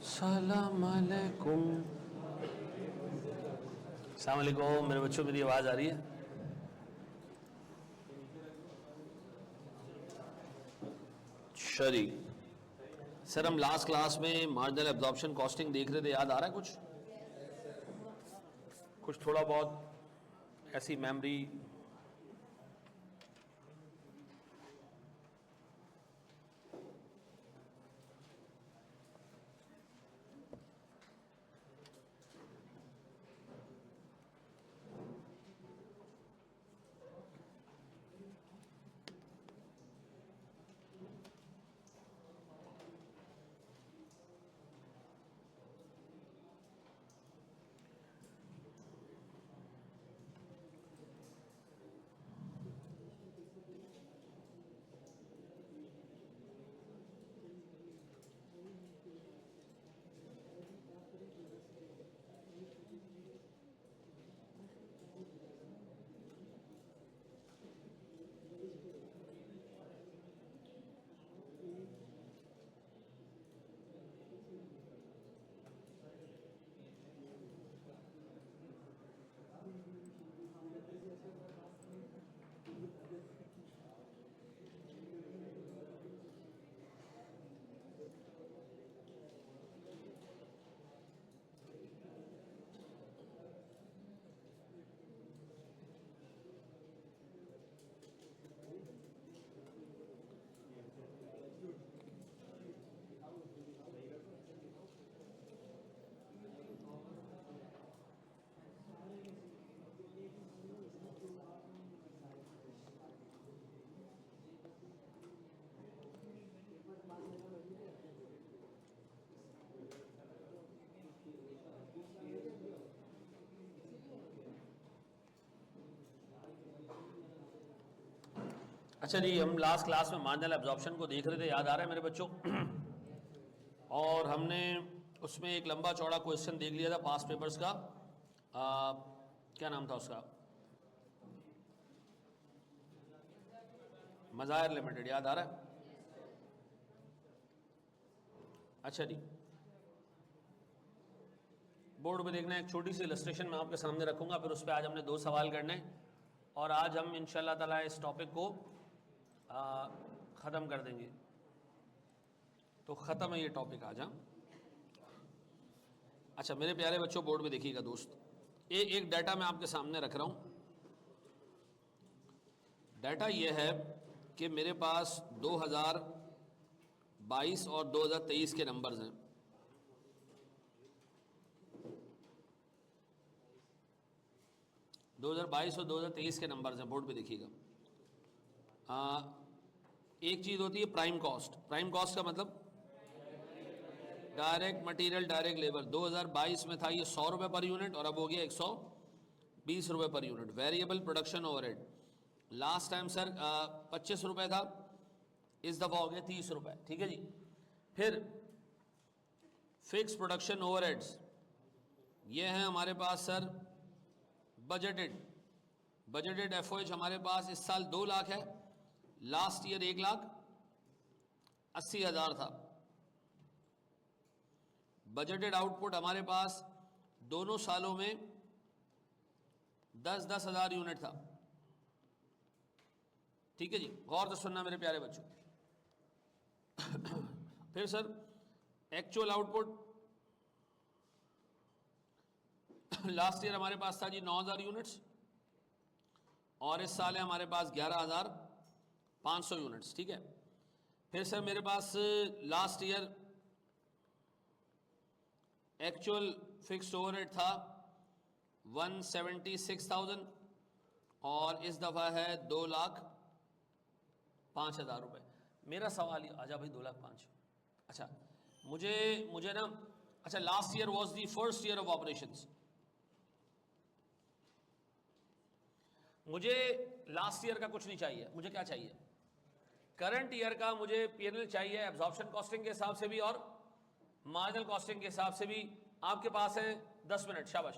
सलाम अलैकुम। अस्सलाम वालेकुम मेरे बच्चों, मेरी आवाज़ आ रही है? शरी सर, हम लास्ट क्लास में मार्जिनल एब्जॉर्प्शन कॉस्टिंग देख रहे थे, याद आ रहा है कुछ कुछ थोड़ा बहुत ऐसी मेमोरी? अच्छा जी, हम लास्ट क्लास में मार्जिनल एब्जॉर्प्शन को देख रहे थे, याद आ रहा है मेरे बच्चों? और हमने उसमें एक लंबा चौड़ा क्वेश्चन देख लिया था पास्ट पेपर्स का। क्या नाम था उसका? मज़ाहिर लिमिटेड, याद आ रहा है? अच्छा जी, बोर्ड पे देखना है, एक छोटी सी इलस्ट्रेशन मैं आपके सामने रखूंगा, फिर उस पर आज हमने 2 सवाल करने हैं और आज हम इंशाल्लाह ताला इस टॉपिक को ख़त्म कर देंगे। तो ख़त्म है ये टॉपिक आज। हाँ, अच्छा मेरे प्यारे बच्चों, बोर्ड में देखिएगा दोस्त, एक डाटा मैं आपके सामने रख रहा हूँ। डाटा ये है कि मेरे पास 2022 और 2023 के नंबर्स हैं। दो हज़ार 22 और 2023 के नंबर्स हैं, बोर्ड पे देखिएगा। एक चीज़ होती है प्राइम कॉस्ट। प्राइम कॉस्ट का मतलब डायरेक्ट मटेरियल डायरेक्ट लेबर। 2022 में था ये 100 रुपये पर यूनिट और अब हो गया 120 रुपये per unit. Variable production overhead last time sir 25 रुपये था, इस दफ़ा हो गया 30 रुपये। ठीक है जी। फिर फिक्स प्रोडक्शन ओवरहेड्स ये हैं हमारे पास सर बजटेड। बजटेड एफओएच हमारे पास इस साल 2 लाख है, लास्ट ईयर 1,80,000 था। बजटेड आउटपुट हमारे पास दोनों सालों में 10-10 हज़ार यूनिट था। ठीक है जी, गौर से सुनना मेरे प्यारे बच्चों। फिर sir actual output last year हमारे पास था जी 9,000 यूनिट्स और इस साल है हमारे पास 11,500 यूनिट्स। ठीक है। फिर सर मेरे पास last year actual fixed overhead था 176,000 और इस दफ़ा है 2,05,000 रुपये। मेरा सवाल ये, आजा भाई 2,05,000। अच्छा मुझे मुझे ना, अच्छा last year was the first year of operations. मुझे लास्ट ईयर का कुछ नहीं चाहिए, मुझे क्या चाहिए? करंट ईयर का मुझे पीएनएल चाहिए, एब्जॉर्प्शन कॉस्टिंग के हिसाब से भी और मार्जिनल कॉस्टिंग के हिसाब से भी। आपके पास है 10 मिनट, शाबाश।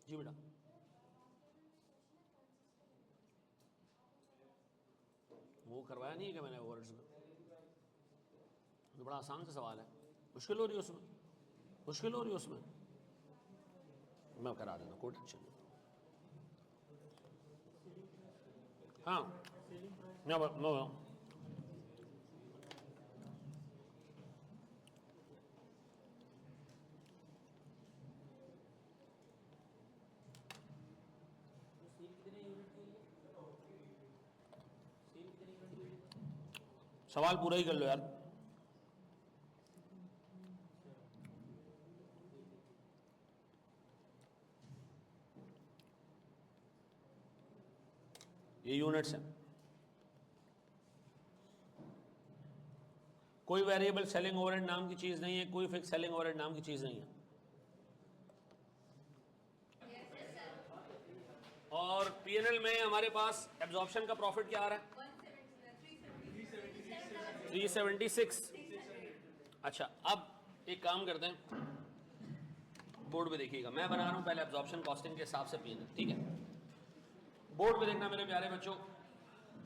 जी बेटा। वो करवाया नहीं है कि मैंने ओवरहेड्स में? तो बड़ा आसान सा सवाल है, मुश्किल हो रही है उसमें? मुश्किल हो रही है उसमें? मैं करा देता हूँ, कोई टेंशन नहीं। हाँ नो, सवाल पूरा ही कर लो यार। ये यूनिट्स हैं। कोई वेरिएबल सेलिंग ओवरहेड नाम की चीज नहीं है, कोई फिक्स सेलिंग ओवरहेड नाम की चीज नहीं है। और पीएनएल में हमारे पास एब्जॉर्प्शन का प्रॉफिट क्या आ रहा है? 376। अच्छा, अब एक काम करते हैं, बोर्ड पे देखिएगा, मैं बना रहा हूं पहले एब्जॉर्प्शन कॉस्टिंग के हिसाब से पीएनएल, ठीक है? बोर्ड पे देखना मेरे प्यारे बच्चों।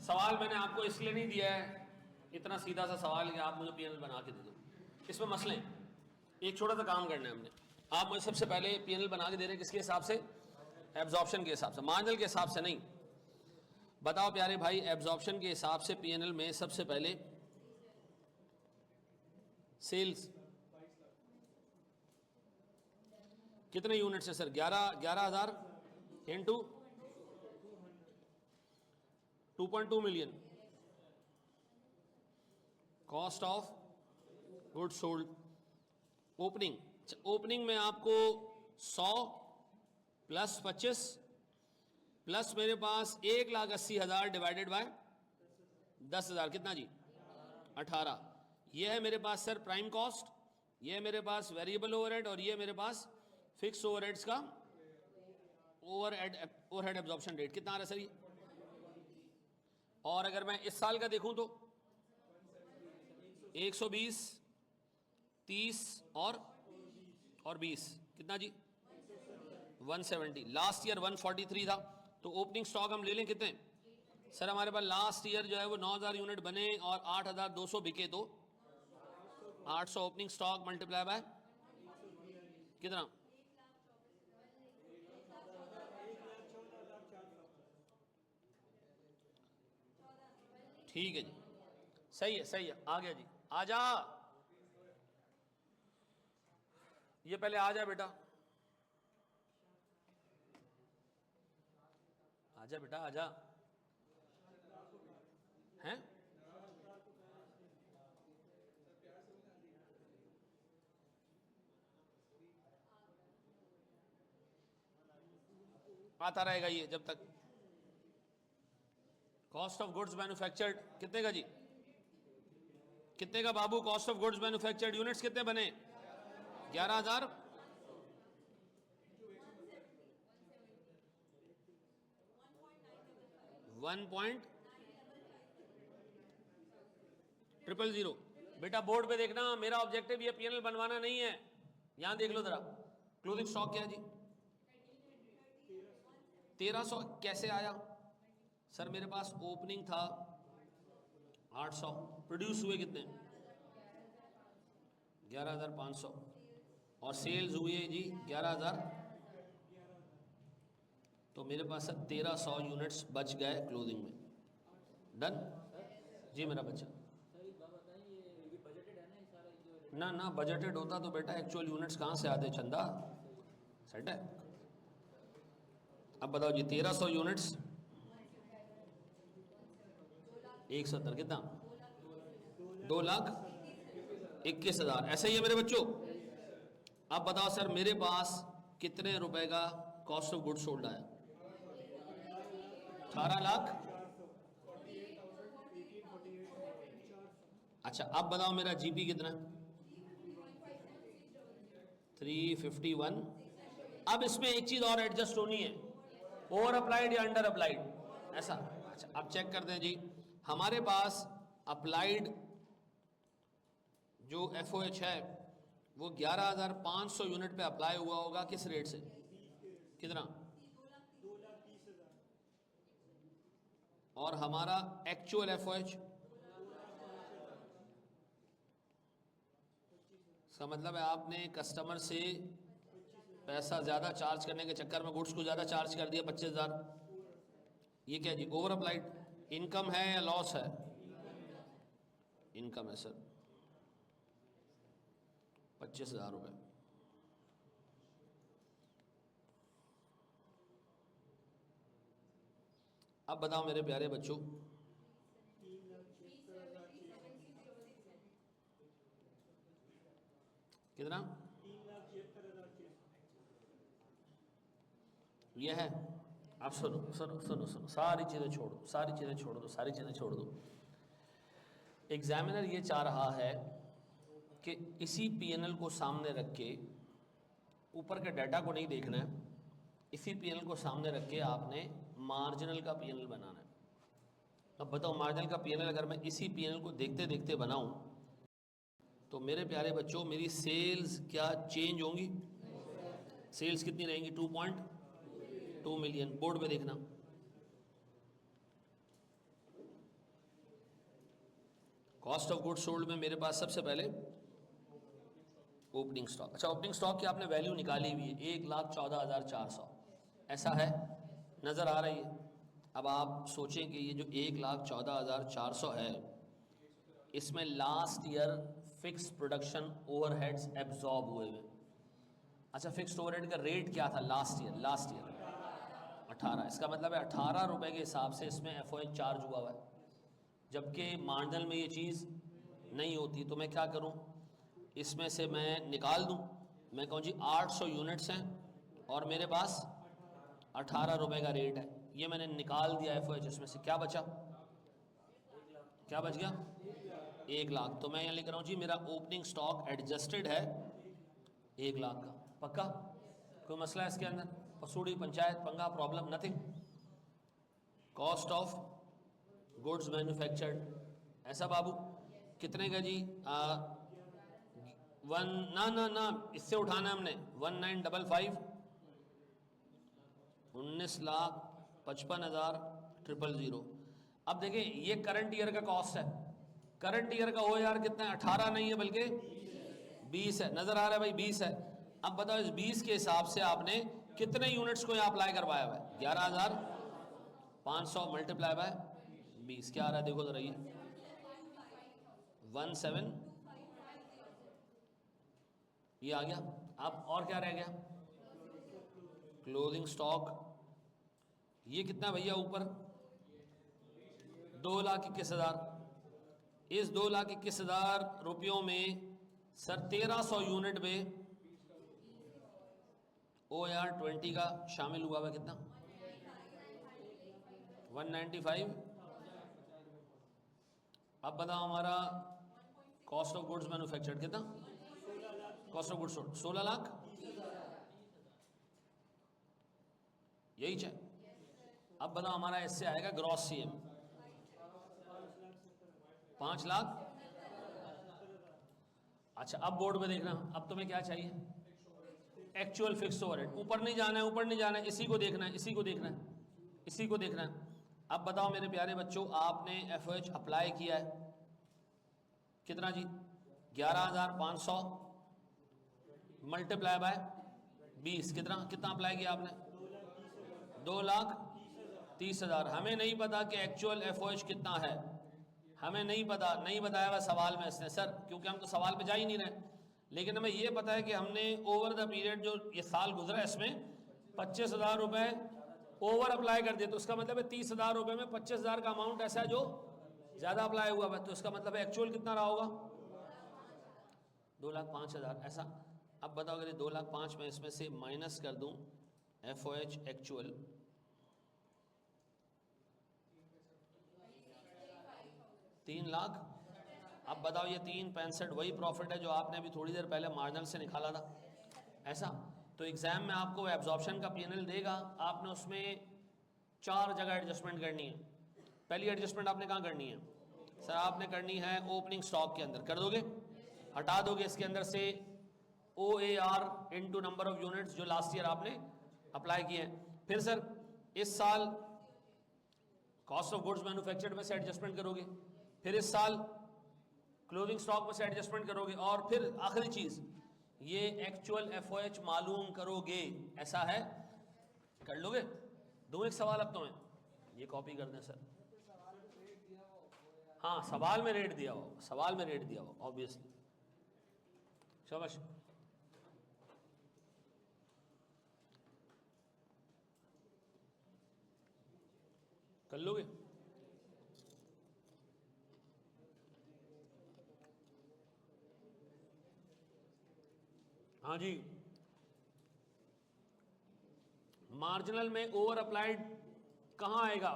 सवाल मैंने आपको इसलिए नहीं दिया है इतना सीधा सा सवाल कि आप मुझे पीएनएल बना के दे दो। इसमें मसले एक छोटा सा काम करना है हमने। आप मुझे सबसे पहले पीएनएल बना के दे रहे हैं किसके हिसाब से? एब्जॉर्प्शन के हिसाब से, मार्जिनल के हिसाब से नहीं। बताओ प्यारे भाई, एब्जॉर्प्शन के हिसाब से पीएनएल में सबसे पहले सेल्स कितने यूनिट्स है sir? 11,000 into 2.2 million. Cost of goods sold opening, opening में आपको 100 प्लस 25 प्लस मेरे पास 1,80,000 डिवाइडेड बाय 10,000, कितना जी? 18। ये है मेरे पास सर प्राइम कॉस्ट, ये है मेरे पास वेरिएबल ओवरहेड, और ये है मेरे पास फिक्स ओवरहेड्स का ओवरहेड एब्जॉर्प्शन रेट। कितना आ रहा है सर ये? और अगर मैं इस साल का देखूं तो 120, 30 और 20, कितना जी? 170। लास्ट ईयर 143 था, तो ओपनिंग स्टॉक हम ले लें कितने सर? हमारे पास लास्ट ईयर जो है वो 9,000 यूनिट बने और 8,200 बिके, तो 800 ओपनिंग स्टॉक मल्टीप्लाई बाय कितना? ठीक है जी, सही है, सही है, आ गया जी। आजा, ये पहले आ जा बेटा, आजा बेटा, आजा। हैं? आता रहेगा ये जब तक। कॉस्ट ऑफ गुड्स मैन्युफैक्चर्ड कितने का जी? कितने का बाबू? Cost of goods manufactured units कितने बने? 11,000। 1.000। बेटा बोर्ड पे देखना, मेरा ऑब्जेक्टिव ये पीएनएल बनवाना नहीं है। यहां देख लो जरा, क्लोजिंग स्टॉक क्या है जी? 1300 कैसे आया सर? मेरे पास ओपनिंग था 800, प्रोड्यूस हुए कितने? 11,500, और सेल्स हुए जी 11,000, तो मेरे पास 1,300 यूनिट्स बच गए क्लोजिंग में। डन जी मेरा बच्चा। ना ना, बजटेड होता तो बेटा एक्चुअल यूनिट्स कहाँ से आते चंदा? सेट है। अब बताओ जी, 1,300 यूनिट्स 170 कितना? 2,21,000। ऐसा ही है मेरे बच्चों। अब बताओ सर, मेरे पास कितने रुपए का कॉस्ट ऑफ गुड्स सोल्ड आया? 18 लाख। अच्छा, अब बताओ मेरा जीपी कितना? 351। अब इसमें एक चीज और एडजस्ट होनी है, ओवर अप्लाइड या अंडर अप्लाइड, ऐसा। अच्छा, अब चेक करते हैं जी, हमारे पास अप्लाइड जो एफओएच है वो 11,500 यूनिट पे अप्लाई हुआ होगा, किस रेट से? कितना? और हमारा एक्चुअल एफओएच, इसका मतलब है आपने कस्टमर से पैसा ज़्यादा चार्ज करने के चक्कर में गुड्स को ज़्यादा चार्ज कर दिया 25,000। ये क्या जी, ओवर अप्लाइड इनकम है या लॉस है? इनकम है सर, 25,000 रुपये। अब बताओ मेरे प्यारे बच्चों, कितना? यह है। आप सुनो सुनो सुनो सुनो, सारी चीज़ें छोड़ दो, सारी चीज़ें छोड़ दो, सारी चीज़ें छोड़ दो। एग्जामिनर ये चाह रहा है कि इसी पीएनएल को सामने रख के, ऊपर के डाटा को नहीं देखना है, इसी पीएनएल को सामने रख के आपने मार्जिनल का पीएनएल बनाना है। अब बताओ, मार्जिनल का पीएनएल अगर मैं इसी पीएनएल को देखते देखते बनाऊं तो मेरे प्यारे बच्चों मेरी सेल्स क्या चेंज होंगी? सेल्स कितनी रहेंगी? 2.2 मिलियन। बोर्ड पे देखना, कॉस्ट ऑफ गुड्स सोल्ड में मेरे पास सबसे पहले ओपनिंग स्टॉक। अच्छा, ओपनिंग स्टॉक की आपने वैल्यू निकाली हुई है 1,14,400, ऐसा है, नज़र आ रही है। अब आप सोचें कि ये जो 1,14,400 है, इसमें last year fix production overheads absorb हुए हुए। अच्छा, फिक्स्ड ओवरहेड का रेट क्या था लास्ट ईयर? 18। इसका मतलब है 18 रुपये के हिसाब से इसमें एफओएच चार्ज हुआ हुआ है, जबकि मार्जिनल में ये चीज़ नहीं होती। तो मैं क्या करूं, इसमें से मैं निकाल दूं, मैं कहूँ जी 800 यूनिट्स हैं और मेरे पास 18 रुपये का रेट है, ये मैंने निकाल दिया एफओएच। इसमें से क्या बचा? क्या बच गया? 1 लाख। तो मैं यहाँ लिख रहा हूँ जी मेरा ओपनिंग स्टॉक एडजस्टेड है 1 लाख का। पक्का? कोई मसला है इसके अंदर? पसूड़ी, पंचायत, पंगा, problem? Nothing. Cost of goods manufactured, ऐसा बाबू? कितने का जी? ना इससे उठाना हमने 1955, 19,55,000 अब देखिए ये करंट ईयर का कॉस्ट है। करंट ईयर का ओ यार कितना है? 18 नहीं है बल्कि 20 है। नजर आ रहा है भाई? 20 है। अब बताओ इस 20 के हिसाब से आपने कितने यूनिट्स को यहाँ अप्लाई करवाया हुआ है? 11,500 मल्टीप्लाई बाय 20 क्या आ रहा है? देखो जरा, ये 17 ये आ गया। अब और क्या रह गया? क्लोजिंग स्टॉक, ये कितना भैया ऊपर? 2,21,000। इस 2,21,000 रुपयों में सर 1,300 यूनिट में OAR-20 का शामिल हुआ हुआ। कितना? 195। अब बताओ हमारा कॉस्ट ऑफ गुड्स मैन्युफैक्चर्ड कितना? Cost of goods sold 16 lakh, यही चाहिए। अब बताओ हमारा इससे आएगा ग्रॉस सीएम 5 लाख। अच्छा, अब बोर्ड पे देखना, अब तुम्हें क्या चाहिए? Actual fix overhead. ऊपर नहीं जाना है, ऊपर नहीं जाना है, इसी को देखना है, इसी को देखना है, इसी को देखना है। अब बताओ मेरे प्यारे बच्चों, आपने एफओएच अप्लाई किया है कितना जी? 11,500 मल्टीप्लाई बाय 20 कितना? कितना अप्लाई किया आपने? 2,30,000। हमें नहीं पता कि एक्चुअल एफओएच कितना है, हमें नहीं पता, नहीं बताया हुआ सवाल में इसने सर, क्योंकि हम तो सवाल पे जा ही नहीं रहे। लेकिन हमें ये पता है कि हमने ओवर द पीरियड जो ये साल गुजरा है इसमें 25,000 रुपये ओवर अप्लाई कर दिए। तो इसका मतलब है 30,000 रुपये में 25,000 का अमाउंट ऐसा है जो ज़्यादा अप्लाई हुआ है। तो इसका मतलब है एक्चुअल कितना रहा होगा? 2,05,000 ऐसा। अब बताओ अगर ये 2,05,000 में इसमें से माइनस कर दूं एफओएच एक्चुअल, 3 लाख। अब बताओ ये 3,65 वही प्रॉफिट है जो आपने अभी थोड़ी देर पहले मार्जिनल से निकाला था, ऐसा। तो एग्जाम में आपको एब्जॉर्प्शन का पीएनएल देगा, आपने उसमें 4 जगह एडजस्टमेंट करनी है। पहली एडजस्टमेंट आपने कहाँ करनी है सर? आपने करनी है ओपनिंग स्टॉक के अंदर। कर दोगे? हटा दोगे इसके अंदर से OAR into number of units जो लास्ट ईयर आपने अप्लाई किए हैं। फिर सर इस साल कॉस्ट ऑफ गुड्स मैन्युफैक्चर्ड में से एडजस्टमेंट करोगे, फिर इस साल क्लोजिंग स्टॉक में से एडजस्टमेंट करोगे, और फिर आखिरी चीज ये एक्चुअल एफओएच मालूम करोगे। ऐसा है, कर लोगे? दो एक सवाल अब तो मैं ये कॉपी कर दें सर। हाँ, सवाल में रेट दिया हो, सवाल में रेट दिया हो ऑब्वियसली। शाबाश। कर लोगे? हाँ जी। मार्जिनल में ओवर अप्लाइड कहां आएगा?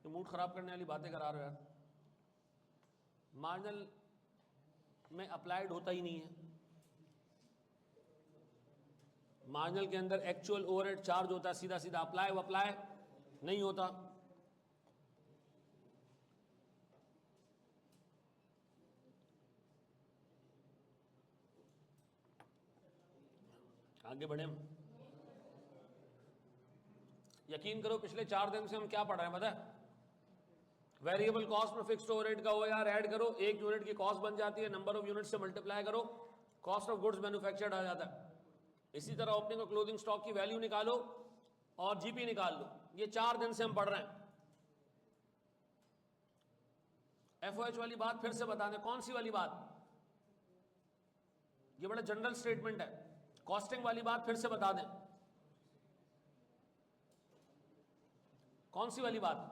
ये मूड खराब करने वाली बातें करा रहे हो यार। मार्जिनल में अप्लाइड होता ही नहीं है। मार्जिनल के अंदर एक्चुअल ओवरहेड चार्ज होता है, सीधा सीधा अप्लाई व अप्लाई नहीं होता। आगे बढ़े हम। यकीन करो पिछले 4 दिन से हम क्या पढ़ रहे हैं पता है? वेरिएबल कॉस्ट में फिक्स्ड ओवरहेड का ओआर ऐड करो, 1 यूनिट की कॉस्ट बन जाती है, नंबर ऑफ यूनिट से मल्टीप्लाई करो, कॉस्ट ऑफ गुड्स मैन्युफैक्चर्ड आ जाता है। इसी तरह ओपनिंग और क्लोजिंग स्टॉक की वैल्यू निकालो और जीपी निकाल लो। ये 4 दिन से हम पढ़ रहे हैं। एफओएच वाली बात फिर से बता दें। कौन सी वाली बात? ये बड़ा जनरल स्टेटमेंट है। कॉस्टिंग वाली बात फिर से बता दें। कौन सी वाली बात?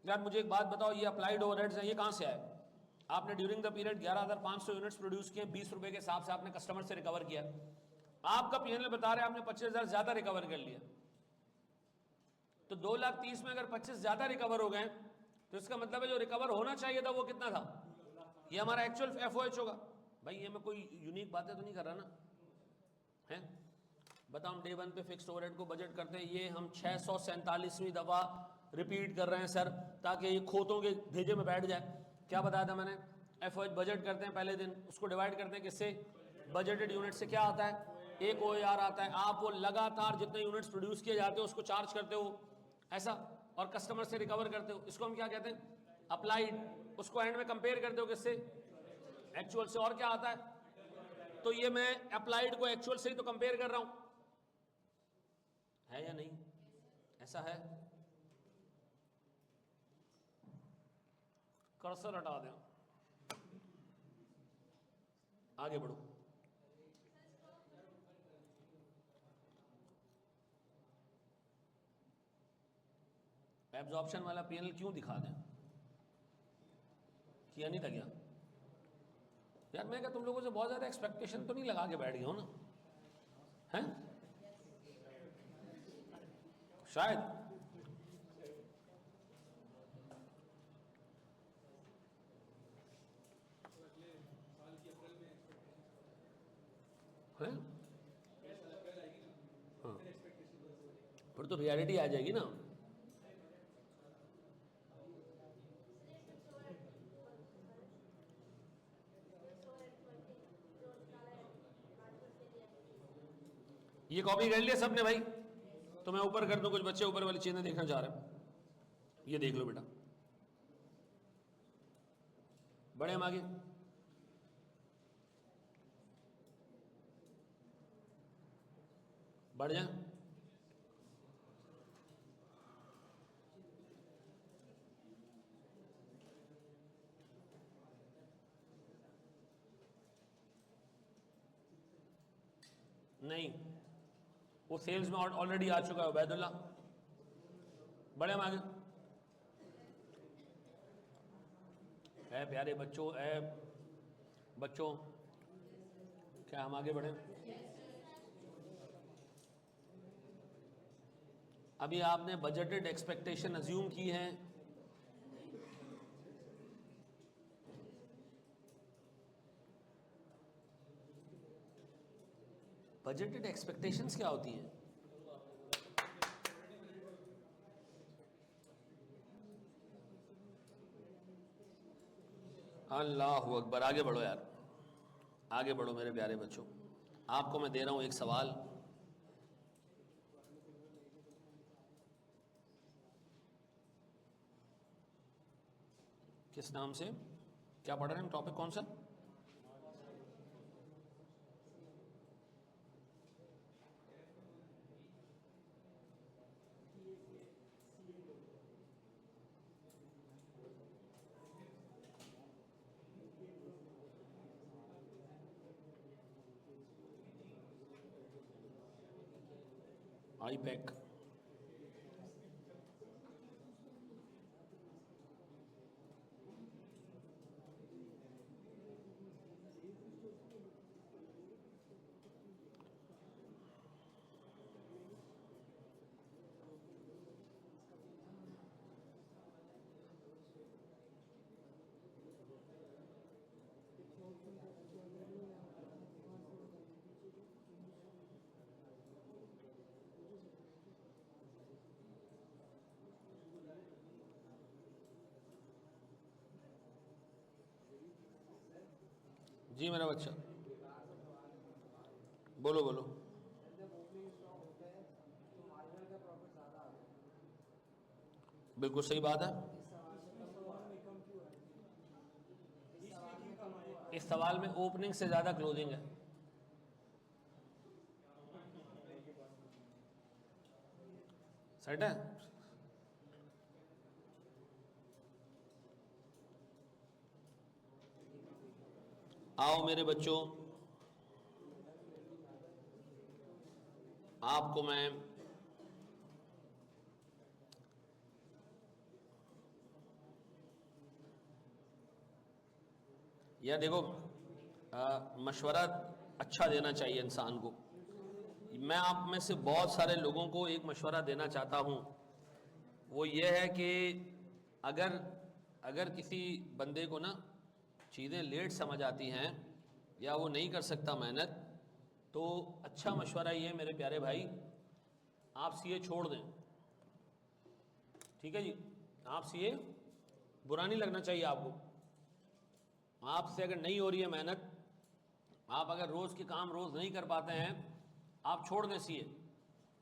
यार मुझे एक बात बताओ, ये अप्लाइड ओवरहेड्स हैं, ये कहां से आए? आपने during the period 11,500 units produce किए, 20 रुपए के हिसाब से आपने कस्टमर से रिकवर किया। आपका पीएनएल बता रहे आपने 25,000 ज्यादा रिकवर कर लिया। तो 2,30,000 में अगर 25 ज्यादा रिकवर हो गए तो इसका मतलब है जो रिकवर होना चाहिए था वो कितना था? ये हमारा एक्चुअल एफओएच होगा। भाई ये मैं कोई यूनिक बातें तो नहीं कर रहा ना है? बताओ, हम डे 1 पे फिक्स्ड ओवरहेड को बजट करते हैं, ये हम 647वीं दफा रिपीट कर रहे हैं सर, ताकि ये खोतों के भेजे में बैठ जाए। क्या बताया था मैंने? एफओएच बजट करते हैं पहले दिन, उसको डिवाइड करते हैं किससे? बजटेड यूनिट से। क्या आता है? एक ओआर आता है। आप वो लगातार जितने यूनिट्स प्रोड्यूस किए जाते हो उसको चार्ज करते हो ऐसा, और कस्टमर से रिकवर करते हो। इसको हम क्या कहते हैं? अप्लाइड। उसको एंड में कंपेयर करते हो किससे? एक्चुअल से। और क्या आता है? तो ये मैं अप्लाइड को एक्चुअल से ही तो कंपेयर कर रहा हूं, है या नहीं? ऐसा है? कर्सर हटा दें, आगे बढ़ो। एब्जॉर्प्शन वाला पीएनएल क्यों दिखा दें? किया नहीं था क्या? यार मैं क्या तुम लोगों से बहुत ज्यादा एक्सपेक्टेशन तो नहीं लगा के बैठ गया हूं ना? हैं? शायद। है? हाँ, फिर तो रियलिटी आ जाएगी ना। ये कॉपी कर लिया सबने भाई? तो मैं ऊपर कर दूं, कुछ बच्चे ऊपर वाली चीजें देखना चाह रहे हैं। ये देख लो बेटा, बड़े हम आगे। बढ़ जाए। नहीं, वो सेल्स में ऑलरेडी आ चुका है उबैदुल्ला। बड़े हम आगे। है प्यारे बच्चों, बच्चों, क्या हम आगे बढ़े? अभी आपने बजटेड एक्सपेक्टेशन अज्यूम की है। बजटेड एक्सपेक्टेशंस क्या होती हैं? अल्लाह अकबर, आगे बढ़ो यार। आगे बढ़ो मेरे प्यारे बच्चों, आपको मैं दे रहा हूं एक सवाल। किस नाम से क्या पढ़ रहे हैं, टॉपिक कौन सा? आईपैक। जी मेरा बच्चा, बोलो बोलो। बिल्कुल सही बात है। इस सवाल में ओपनिंग से ज्यादा क्लोजिंग है। सेट है। आओ मेरे बच्चों, आपको मैं यह देखो, मशवरा अच्छा देना चाहिए इंसान को। मैं आप में से बहुत सारे लोगों को एक मशवरा देना चाहता हूं, वो ये है कि अगर अगर किसी बंदे को ना चीज़ें लेट समझ आती हैं या वो नहीं कर सकता मेहनत, तो अच्छा मशवरा ये मेरे प्यारे भाई, आप सीए छोड़ दें। ठीक है जी, आप सीए, बुरा नहीं लगना चाहिए आपको। आपसे अगर नहीं हो रही है मेहनत, आप अगर रोज़ के काम रोज़ नहीं कर पाते हैं, आप छोड़ दें सीए।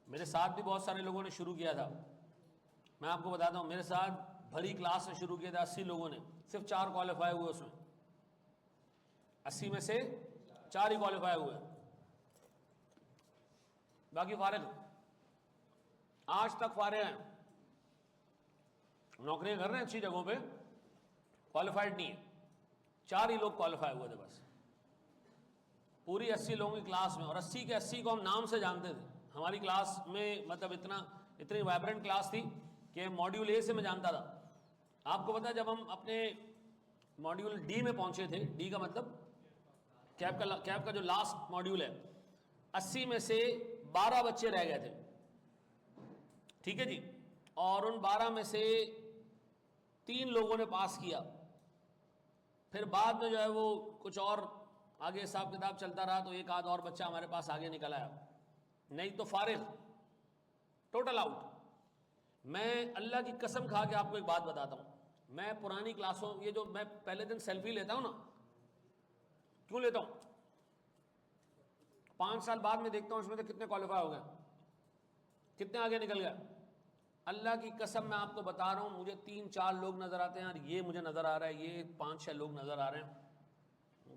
मेरे साथ भी बहुत सारे लोगों ने शुरू किया था। मैं आपको बताता हूँ, मेरे साथ भरी क्लास में शुरू किया था, 80 लोगों ने, सिर्फ 4 क्वालिफाई हुए उसमें। 80 में से 4 ही क्वालिफाई हुए, बाकी फारिग, आज तक फारिग हैं, नौकरियां कर रहे हैं अच्छी जगहों पे, क्वालिफाइड नहीं है। 4 ही लोग क्वालिफाई हुए थे बस, पूरी 80 लोगों की क्लास में। और 80 के 80 को हम नाम से जानते थे हमारी क्लास में, मतलब इतनी वाइब्रेंट क्लास थी कि मॉड्यूल ए से मैं जानता था। आपको पता है, जब हम अपने मॉड्यूल डी में पहुंचे थे, डी का मतलब कैप का जो लास्ट मॉड्यूल है, 80 में से 12 बच्चे रह गए थे। ठीक है जी, और उन 12 में से 3 लोगों ने पास किया। फिर बाद में जो है वो कुछ और आगे हिसाब किताब चलता रहा, तो एक आध और बच्चा हमारे पास आगे निकल आया, नहीं तो फारिग, टोटल आउट। मैं अल्लाह की कसम खा के आपको एक बात बताता हूं, मैं पुरानी क्लासों, ये जो मैं पहले दिन सेल्फी लेता हूं ना, क्यों लेता हूं? 5 साल बाद में देखता हूं इसमें से कितने क्वालिफाई हो गए, कितने आगे निकल गए। अल्लाह की कसम मैं आपको बता रहा हूं, मुझे 3-4 लोग नजर आते हैं, और ये मुझे नजर आ रहा है, ये 5-6 लोग नजर आ रहे हैं,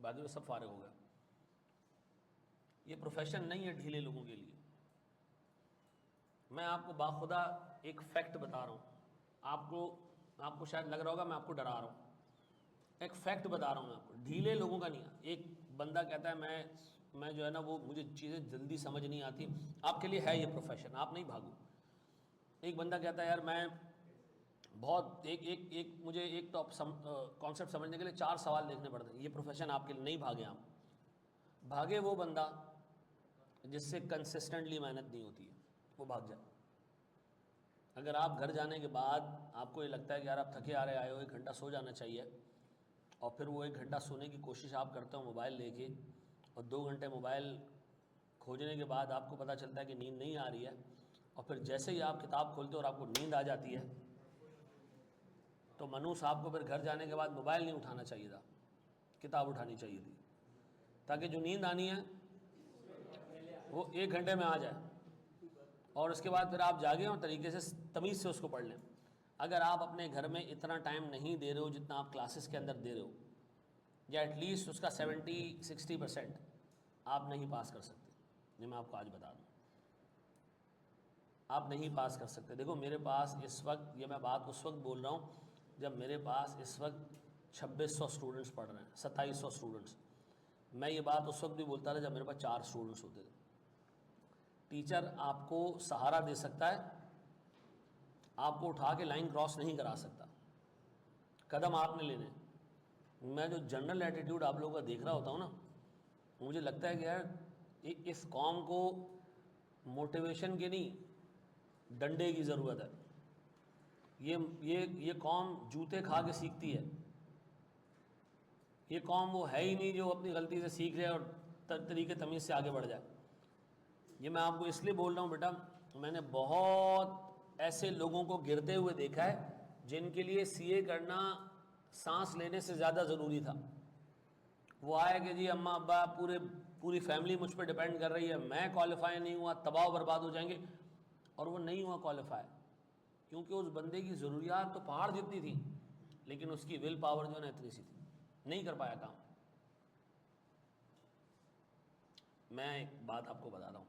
बाकी सब फारिग हो गए। ये प्रोफेशन नहीं है ढीले लोगों के लिए। मैं आपको बाखुदा एक फैक्ट बता रहा हूं, आपको शायद लग रहा होगा मैं आपको डरा रहा हूं, एक फैक्ट बता रहा हूं मैं आपको, ढीले लोगों का नहीं है। एक बंदा कहता है मैं जो है ना, वो मुझे चीज़ें जल्दी समझ नहीं आती। आपके लिए है ये प्रोफेशन, आप नहीं भागो। एक बंदा कहता है यार मैं बहुत मुझे एक तो कॉन्सेप्ट समझने के लिए 4 सवाल देखने पड़ते हैं, ये प्रोफेशन आपके लिए नहीं। भागे आप, भागे वो बंदा जिससे कंसिस्टेंटली मेहनत नहीं होती है, वो भाग जाए। अगर आप घर जाने के बाद आपको ये लगता है कि यार आप थके आ रहे आए हो, 1 घंटा सो जाना चाहिए, और फिर वो 1 घंटा सोने की कोशिश आप करते हो मोबाइल लेके, और 2 घंटे मोबाइल खोजने के बाद आपको पता चलता है कि नींद नहीं आ रही है, और फिर जैसे ही आप किताब खोलते हो और आपको नींद आ जाती है, तो मनु साहब को फिर घर जाने के बाद मोबाइल नहीं उठाना चाहिए था, किताब उठानी चाहिए थी। ताकि जो नींद आनी है वो 1 घंटे में आ जाए, और उसके बाद फिर आप जागे और तरीके से तमीज़ से उसको पढ़ लें। अगर आप अपने घर में इतना टाइम नहीं दे रहे हो जितना आप क्लासेस के अंदर दे रहे हो, या एटलीस्ट उसका 70-60% आप नहीं पास कर सकते। ये मैं आपको आज बता दूं, आप नहीं पास कर सकते। देखो मेरे पास इस वक्त, ये मैं बात उस वक्त बोल रहा हूँ जब मेरे पास इस वक्त 2600 स्टूडेंट्स पढ़ रहे हैं, 2700 स्टूडेंट्स। मैं ये बात उस वक्त भी बोलता था जब मेरे पास 4 स्टूडेंट्स होते थे। टीचर आपको सहारा दे सकता है, आपको उठा के लाइन क्रॉस नहीं करा सकता, कदम आपने लेने। मैं जो जनरल एटीट्यूड आप लोगों का देख रहा होता हूँ ना, मुझे लगता है कि यार इस कौम को मोटिवेशन के नहीं, डंडे की ज़रूरत है। ये कौम जूते खा के सीखती है। ये कौम वो है ही नहीं जो अपनी गलती से सीख जाए और तरीके तमीज़ से आगे बढ़ जाए। ये मैं आपको इसलिए बोल रहा हूँ बेटा, मैंने बहुत ऐसे लोगों को गिरते हुए देखा है जिनके लिए सीए करना सांस लेने से ज़्यादा ज़रूरी था। वो आए कि जी अम्मा अब्बा पूरी फैमिली मुझ पर डिपेंड कर रही है, मैं क्वालिफाई नहीं हुआ, तबाह बर्बाद हो जाएंगे। और वो नहीं हुआ क्वालिफाई, क्योंकि उस बंदे की ज़रूरियात तो पहाड़ जितनी थी, लेकिन उसकी विल पावर जो है ना इतनी सी थी, नहीं कर पाया काम। मैं एक बात आपको बता रहा हूँ,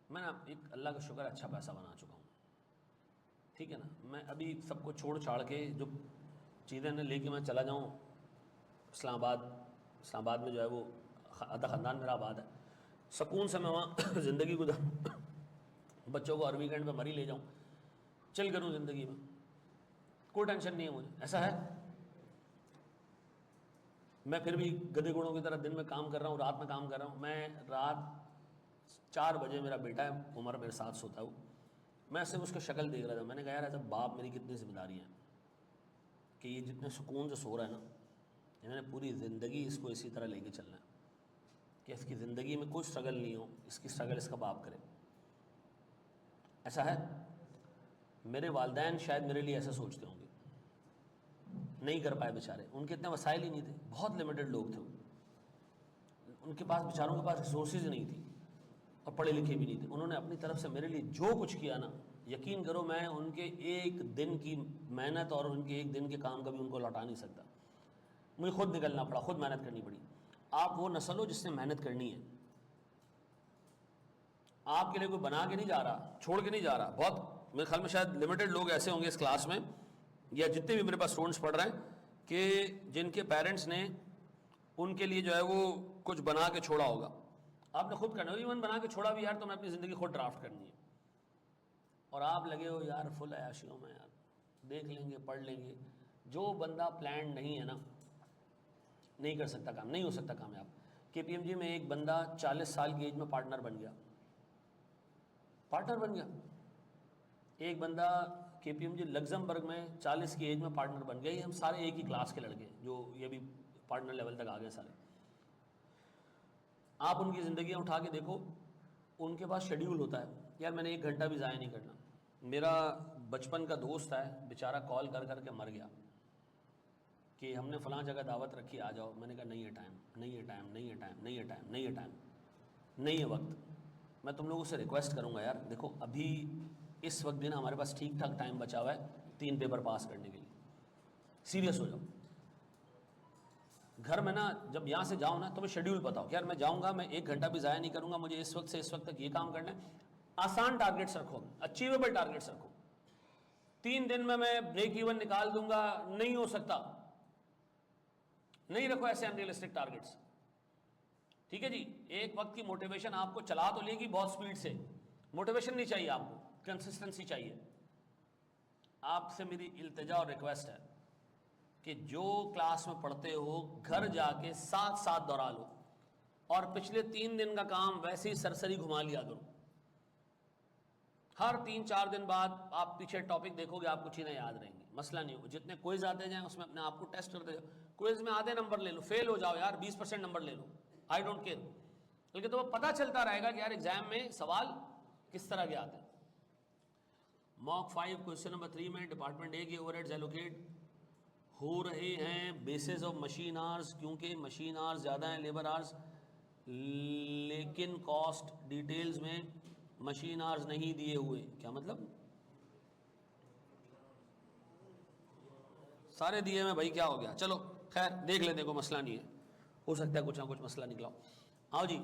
मैं ना एक अल्लाह का शुक्र अच्छा पैसा बना चुका हूँ, ठीक है ना। मैं अभी सबको छोड़ छाड़ के जो चीज़ें ने लेके मैं चला जाऊँ इस्लामाबाद में जो है वो आधा ख़ानदान मेरा आबाद है, सुकून से मैं वहाँ ज़िंदगी गुजारूँ, बच्चों को हर वीकेंड पे मरी ले जाऊँ, चिल करूँ ज़िंदगी में, कोई टेंशन नहीं है मुझे, ऐसा है। मैं फिर भी गधे घोड़ों की तरह दिन में काम कर रहा हूँ, रात में काम कर रहा हूँ। मैं रात 4 बजे, मेरा बेटा है उमर मेरे साथ सोता है वो, मैं सिर्फ उसकी शक्ल देख रहा था। मैंने कहा यार ऐसा बाप मेरी कितनी जिम्मेदारी है कि ये जितने सुकून से सो रहा है ना, ये मैंने पूरी ज़िंदगी इसको इसी तरह लेके चलना है कि इसकी ज़िंदगी में कोई स्ट्रगल नहीं हो, इसकी स्ट्रगल इसका बाप करे। ऐसा है। मेरे वालिदैन शायद मेरे लिए ऐसा सोचते होंगे, नहीं कर पाए बेचारे, उनके इतने वसाइल ही नहीं थे, बहुत लिमिटेड लोग थे, उनके पास बेचारों के पास रिसोर्सेज नहीं थी और पढ़े लिखे भी नहीं थे। उन्होंने अपनी तरफ से मेरे लिए जो कुछ किया ना, यकीन करो मैं उनके एक दिन की मेहनत और उनके एक दिन के काम का भी उनको लौटा नहीं सकता। मुझे खुद निकलना पड़ा, खुद मेहनत करनी पड़ी। आप वो नस्ल हो जिसने मेहनत करनी है, आपके लिए कोई बना के नहीं जा रहा, छोड़ के नहीं जा रहा। बहुत मेरे ख्याल में शायद लिमिटेड लोग ऐसे होंगे इस क्लास में, या जितने भी मेरे पास स्टूडेंट्स पढ़ रहे हैं, कि जिनके पेरेंट्स ने उनके लिए जो है वो कुछ बना के छोड़ा होगा। आपने खुद करना, इवन बना के छोड़ा भी यार तो मैं अपनी ज़िंदगी खुद ड्राफ्ट करनी है, और आप लगे हो यार फुल अयाशियों में, यार देख लेंगे पढ़ लेंगे। जो बंदा प्लान नहीं है ना, नहीं कर सकता काम, नहीं हो सकता कामयाब। KPMG में एक बंदा 40 साल की एज में पार्टनर बन गया, एक बंदा KPMG लग्जमबर्ग में 40 की एज में पार्टनर बन गया। हम सारे एक ही क्लास के लड़के जो ये भी पार्टनर लेवल तक आ गए सारे। आप उनकी ज़िंदगी उठा के देखो, उनके पास शेड्यूल होता है, यार मैंने 1 घंटा भी ज़ाया नहीं करना। मेरा बचपन का दोस्त है, बेचारा कॉल कर कर के मर गया कि हमने फ़लाँ जगह दावत रखी, आ जाओ। मैंने कहा नहीं है टाइम, नहीं है टाइम, नहीं है टाइम, नहीं है टाइम, नहीं है टाइम, नहीं है वक्त। मैं तुम लोगों से रिक्वेस्ट करूंगा यार, देखो अभी इस वक्त भी ना हमारे पास ठीक ठाक टाइम बचा हुआ है 3 पेपर पास करने के लिए। सीरियस हो जाओ। घर में ना जब यहाँ से जाओ ना, तो मैं शेड्यूल बताओ कि यार मैं जाऊँगा, मैं 1 घंटा भी ज़ाया नहीं करूँगा, मुझे इस वक्त से इस वक्त तक ये काम करना है। आसान टारगेट्स रखो, अचीवेबल टारगेट्स रखो। 3 दिन में मैं ब्रेक इवन निकाल दूंगा, नहीं हो सकता। नहीं रखो ऐसे अनरियलिस्टिक टारगेट्स, ठीक है जी। एक वक्त की मोटिवेशन आपको चला तो लेगी बहुत स्पीड से, मोटिवेशन नहीं चाहिए आपको, कंसिस्टेंसी चाहिए। आपसे मेरी इल्तिजा और रिक्वेस्ट है कि जो क्लास में पढ़ते हो घर जाके साथ साथ दोहरा लो, और पिछले 3 दिन का काम वैसे ही सरसरी घुमा लिया करो। हर 3-4 दिन बाद आप पीछे टॉपिक देखोगे, आपको चीज़ें याद रहेंगी, मसला नहीं हो। जितने क्विज आते जाएं उसमें अपने आप को टेस्ट करते जाओ। क्विज में आधे नंबर ले लो, फेल हो जाओ यार, 20% नंबर ले लो, आई डोंट केयर, लेकिन तो पता चलता रहेगा कि यार एग्जाम में सवाल किस तरह के आते हैं। मॉक 5 क्वेश्चन नंबर 3 में डिपार्टमेंट ए की ओवरहेड्स एलोकेट हो रहे हैं बेसिस ऑफ मशीन आवर्स, क्योंकि मशीन आवर्स ज़्यादा हैं लेबर आवर्स, लेकिन कॉस्ट डिटेल्स में मशीन आवर्स नहीं दिए हुए। क्या मतलब? सारे दिए हुए भाई, क्या हो गया? चलो खैर देख लेते हैं, कोई मसला नहीं है, हो सकता है कुछ ना कुछ मसला निकला हो। आओ जी,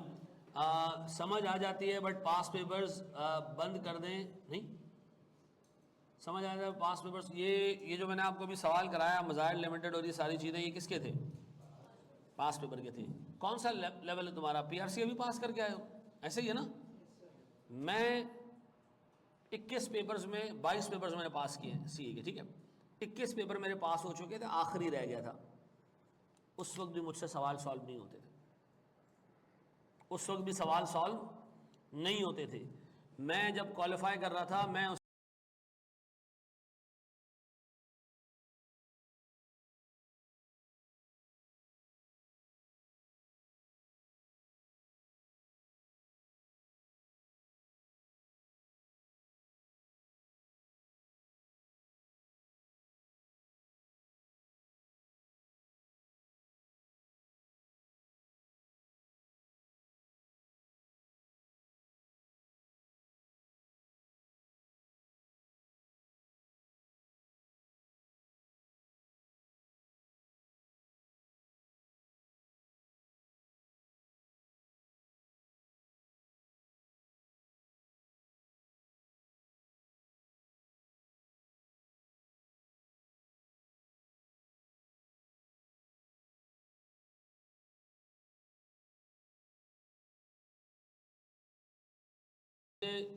समझ आ जाती है बट पास पेपर्स बंद कर दें? नहीं समझ आ जाए पास पेपर्स। ये जो मैंने आपको अभी सवाल कराया, मज़ाहिर लिमिटेड और ये सारी चीज़ें, ये किसके थे? पास पेपर के थे। कौन सा लेवल है तुम्हारा? पीआरसी अभी पास करके आए हो, ऐसे ही है ना? मैं 21 पेपर्स में 22 पेपर्स मैंने पास किए हैं सीए के, ठीक है? 21 पेपर मेरे पास हो चुके थे, आखिरी रह गया था। उस वक्त भी मुझसे सवाल सॉल्व नहीं होते थे, उस वक्त भी सवाल सॉल्व नहीं होते थे। मैं जब क्वालिफाई कर रहा था, मैं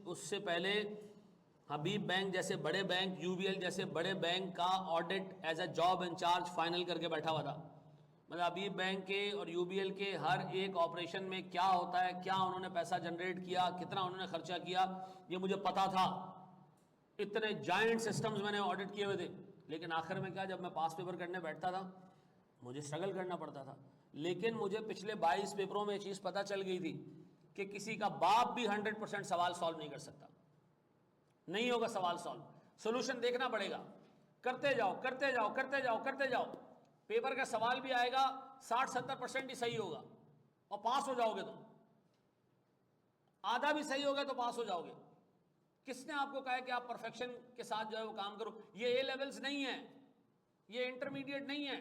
उससे पहले हबीब बैंक जैसे बड़े बैंक, यूबीएल जैसे बड़े बैंक का audit as a job incharge final करके बैठा हुआ था। मतलब हबीब बैंक के और यूबीएल के हर एक ऑपरेशन में क्या होता है, क्या उन्होंने पैसा जनरेट किया, कितना उन्होंने खर्चा किया, ये मुझे पता था। इतने जायंट सिस्टम्स मैंने ऑडिट किए हुए थे, लेकिन आखिर में क्या, जब मैं पास पेपर करने बैठता था मुझे स्ट्रगल करना पड़ता था। लेकिन मुझे पिछले 22 पेपरों में ये चीज़ पता चल गई थी कि किसी का बाप भी 100% सवाल सॉल्व नहीं कर सकता, नहीं होगा सवाल सॉल्व। सोल्यूशन देखना पड़ेगा, करते जाओ करते जाओ करते जाओ करते जाओ। पेपर का सवाल भी आएगा 60-70% ही सही होगा और पास हो जाओगे तुम। आधा भी सही होगा तो पास हो जाओगे। किसने आपको कहा है कि आप परफेक्शन के साथ जो है वो काम करो? ये ए लेवल्स नहीं है, ये इंटरमीडिएट नहीं है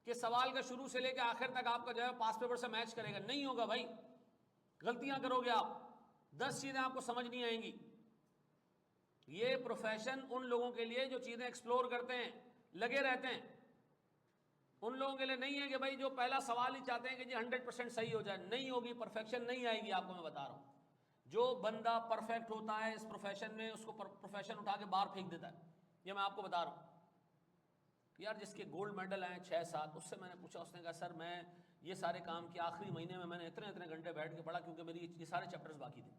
कि सवाल का शुरू से लेकर आखिर तक आपका जो है पास पेपर से मैच करेगा। नहीं होगा भाई, गलतियां करोगे आप, 10 चीजें आपको समझ नहीं आएंगी। ये प्रोफेशन उन लोगों के लिए जो चीजें एक्सप्लोर करते हैं, लगे रहते हैं, उन लोगों के लिए नहीं है कि भाई जो पहला सवाल ही चाहते हैं कि जी 100% सही हो जाए। नहीं होगी, परफेक्शन नहीं आएगी आपको, मैं बता रहा हूं। जो बंदा परफेक्ट होता है इस प्रोफेशन में, उसको प्रोफेशन उठा के बाहर फेंक देता है, ये मैं आपको बता रहा हूं। यार जिसके गोल्ड मेडल आए 6-7, उससे मैंने पूछा, उसने कहा सर मैं ये सारे काम किए, आखिरी महीने में मैंने इतने इतने घंटे बैठ के पढ़ा क्योंकि मेरी ये सारे चैप्टर्स बाकी थे।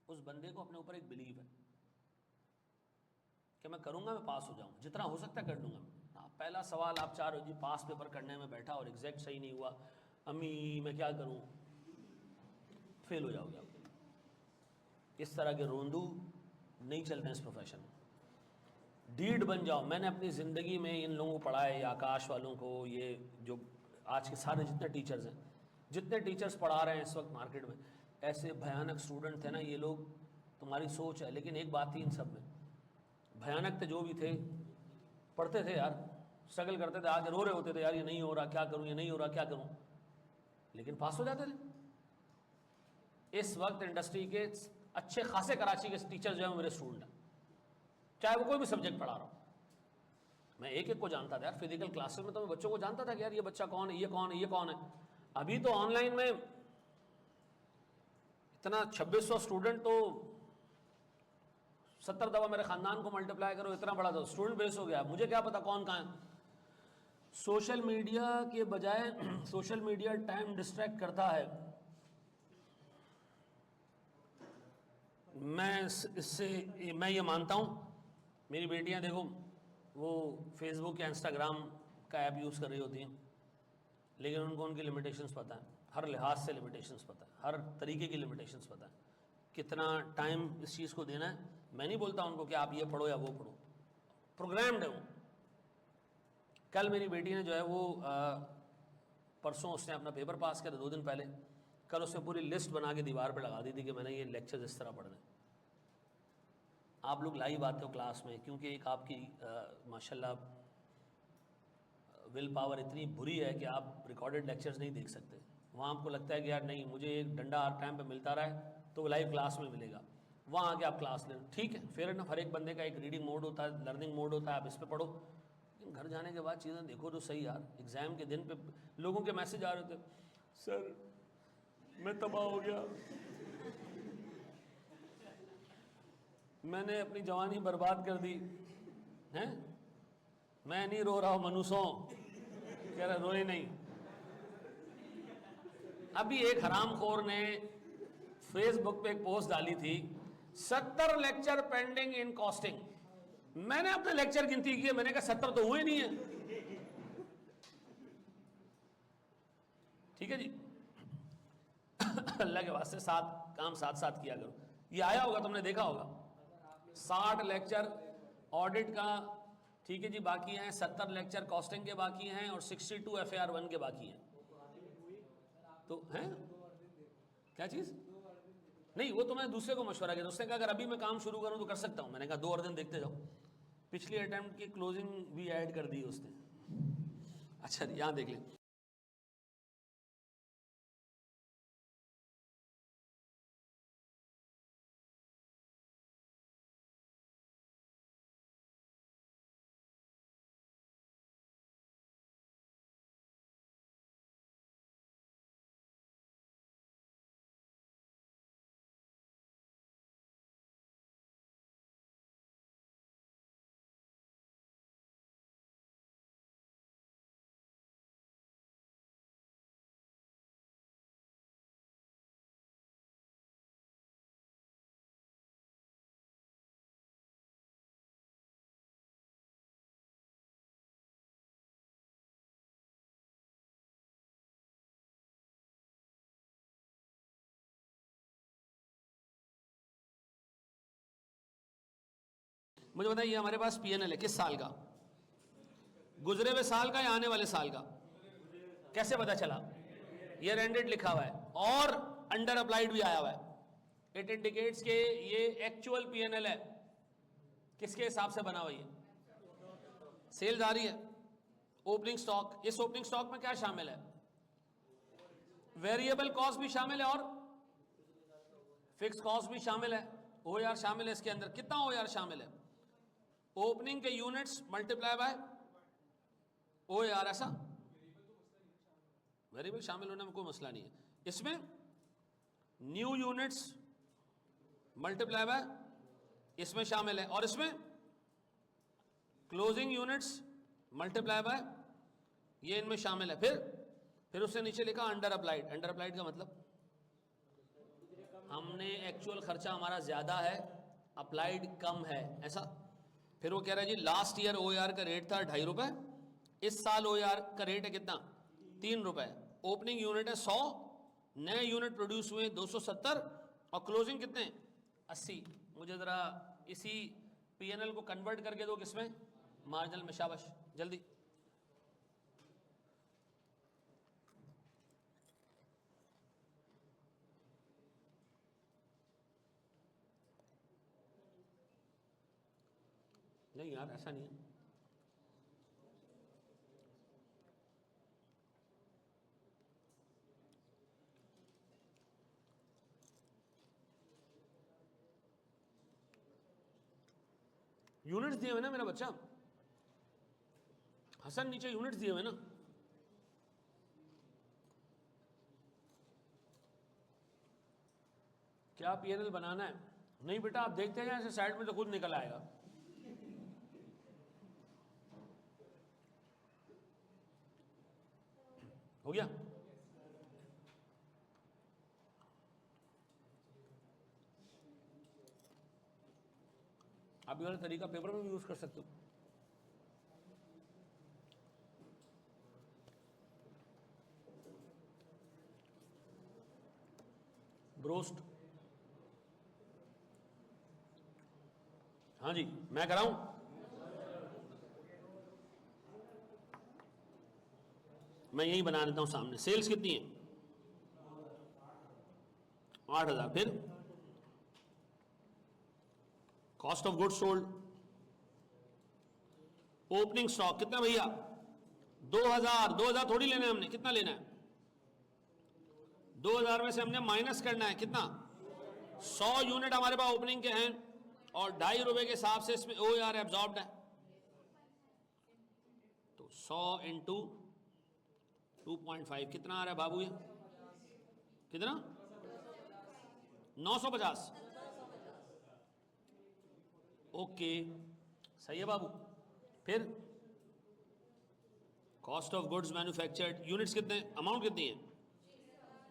उस बंदे को अपने ऊपर एक बिलीव है कि मैं करूंगा, मैं पास हो जाऊंगा, जितना हो सकता है कर लूंगा। हाँ, पहला सवाल आप चाह रहे हो जी, पास पेपर करने में बैठा और एग्जैक्ट सही नहीं हुआ, अम्मी मैं क्या करूं, फेल हो जाओगे आप। इस तरह के रोंदू नहीं चलते हैं इस प्रोफेशन में, डीड बन जाओ। मैंने अपनी ज़िंदगी में इन लोगों को पढ़ा है, आकाश वालों को, ये जो आज के सारे जितने टीचर्स हैं, जितने टीचर्स पढ़ा रहे हैं इस वक्त मार्केट में, ऐसे भयानक स्टूडेंट थे ना ये लोग। तुम्हारी सोच है, लेकिन एक बात थी इन सब में, भयानक थे जो भी थे, पढ़ते थे यार, स्ट्रगल करते थे, आगे रो रहे होते थे यार ये नहीं हो रहा क्या करूं, ये नहीं हो रहा क्या करूं, लेकिन पास हो जाते थे। इस वक्त इंडस्ट्री के अच्छे खासे कराची के टीचर्स जो है मेरे स्टूडेंट हैं, चाहे वो कोई भी सब्जेक्ट पढ़ा रहा हूं। मैं एक एक को जानता था यार, फिजिकल क्लासेस में तो मैं बच्चों को जानता था कि यार ये बच्चा कौन है, ये कौन है, ये कौन है। अभी तो ऑनलाइन में इतना 2600 स्टूडेंट, तो 70 दफा मेरे खानदान को मल्टीप्लाई करो, इतना बड़ा तो स्टूडेंट बेस हो गया, मुझे क्या पता कौन कहाँ है। सोशल मीडिया के बजाय सोशल मीडिया टाइम डिस्ट्रैक्ट करता है। मैं ये मानता हूँ। मेरी बेटियाँ देखो, वो फेसबुक या इंस्टाग्राम का ऐप यूज़ कर रही होती हैं, लेकिन उनको उनकी लिमिटेशंस पता है, हर लिहाज से लिमिटेशंस पता है, हर तरीके की लिमिटेशंस पता है, कितना टाइम इस चीज़ को देना है। मैं नहीं बोलता उनको कि आप ये पढ़ो या वो पढ़ो, प्रोग्राम्ड है वो। कल मेरी बेटी ने जो है वो परसों उसने अपना पेपर पास किया था 2 दिन पहले, कल उसने पूरी लिस्ट बना के दीवार पर लगा दी थी कि मैंने ये लेक्चर्स इस तरह पढ़ने। आप लोग लाइव आते हो क्लास में क्योंकि एक आपकी माशाल्लाह विल पावर इतनी बुरी है कि आप रिकॉर्डेड लेक्चर्स नहीं देख सकते। वहाँ आपको लगता है कि यार नहीं, मुझे एक डंडा हर टाइम पे मिलता रहा है तो वो लाइव क्लास में मिलेगा, वहाँ आके आप क्लास लें, ठीक है, फेयर एनफ। हर एक बंदे का एक रीडिंग मोड होता है, लर्निंग मोड होता है, आप इस पर पढ़ो। लेकिन घर जाने के बाद चीज़ें देखो तो सही यार। एग्ज़ाम के दिन पे लोगों के मैसेज आ रहे थे, सर मैं तबाह हो गया, मैंने अपनी जवानी बर्बाद कर दी हैं, मैं नहीं रो रहा हूँ मनुष्यों। कह रहा रोए नहीं। अभी एक हरामखोर ने फेसबुक पे एक पोस्ट डाली थी, 70 लेक्चर पेंडिंग इन कॉस्टिंग। मैंने अपने लेक्चर गिनती की, मैंने कहा 70 तो हुए नहीं है। ठीक है जी। अल्लाह के वास्ते साथ काम साथ साथ किया करो। ये आया होगा, तुमने देखा होगा, 60 लेक्चर ऑडिट का, ठीक है जी, बाकी हैं, 70 लेक्चर कॉस्टिंग के बाकी हैं और 62 FAR 1 के बाकी हैं। तो हैं क्या चीज़? नहीं, वो तो मैंने दूसरे को मशवरा किया, उसने कहा अगर अभी मैं काम शुरू करूं तो कर सकता हूं। मैंने कहा 2 और दिन देखते जाओ। पिछली अटेम्प्ट की क्लोजिंग भी ऐड कर दी उसने। अच्छा, यहां देख लें। मुझे बताइए, हमारे पास PNL है किस साल का? गुजरे हुए साल का या आने वाले साल का? कैसे पता चला? ईयर एंडेड लिखा हुआ है और अंडर अप्लाइड भी आया हुआ है। इट इंडिकेट्स के ये एक्चुअल PNL है। किसके हिसाब से बना हुआ है? सेल्स आ रही है, ओपनिंग स्टॉक। इस ओपनिंग स्टॉक में क्या शामिल है? वेरिएबल कॉस्ट भी शामिल है और फिक्स कॉस्ट भी शामिल है। OAR शामिल है इसके अंदर। कितना OAR शामिल है? ओपनिंग के यूनिट्स मल्टीप्लाई बाय OAR। ऐसा वेरिएबल शामिल होने में कोई मसला नहीं है। इसमें न्यू यूनिट्स मल्टीप्लाई बाय इसमें शामिल है और इसमें क्लोजिंग यूनिट्स मल्टीप्लाई बाय ये इनमें शामिल है। फिर उससे नीचे लिखा अंडर अप्लाइड। अंडर अप्लाइड का मतलब हमने एक्चुअल खर्चा हमारा ज्यादा है, अप्लाइड कम है, ऐसा। फिर वो कह रहा है जी लास्ट ईयर OAR का रेट था 2.5 रुपए, इस साल OAR का रेट है कितना? 3 रुपए। ओपनिंग यूनिट है 100, नए यूनिट प्रोड्यूस हुए 270 और क्लोजिंग कितने? 80। मुझे जरा इसी PNL को कन्वर्ट करके दो किसमें? मार्जिनल में। शाबाश, जल्दी। नहीं यार, ऐसा नहीं है। यूनिट्स दिए हुए ना मेरा बच्चा हसन, नीचे यूनिट्स दिए हुए ना। क्या PNL बनाना है? नहीं बेटा, आप देखते हैं ऐसे साइड में तो खुद निकल आएगा। हो गया? आप ये वाला तरीका पेपर में भी यूज कर सकते हो। ब्रोस्ट, हाँ जी मैं कराऊं? मैं यही बना देता हूं सामने। सेल्स कितनी है? 8,000। फिर cost of goods sold, opening stock कितना भैया? 2,000। 2,000 थोड़ी लेना है हमने, कितना लेना है? 2,000 में से हमने माइनस करना है कितना? 100 यूनिट हमारे पास ओपनिंग के हैं और 2.5 रुपए के हिसाब से इसमें OAR एब्जॉर्ब्ड है, तो 100 इंटू 2.5 कितना आ रहा है बाबू? ये कितना? 950। ओके, सही है बाबू। फिर cost of goods manufactured, units कितने, अमाउंट कितनी है?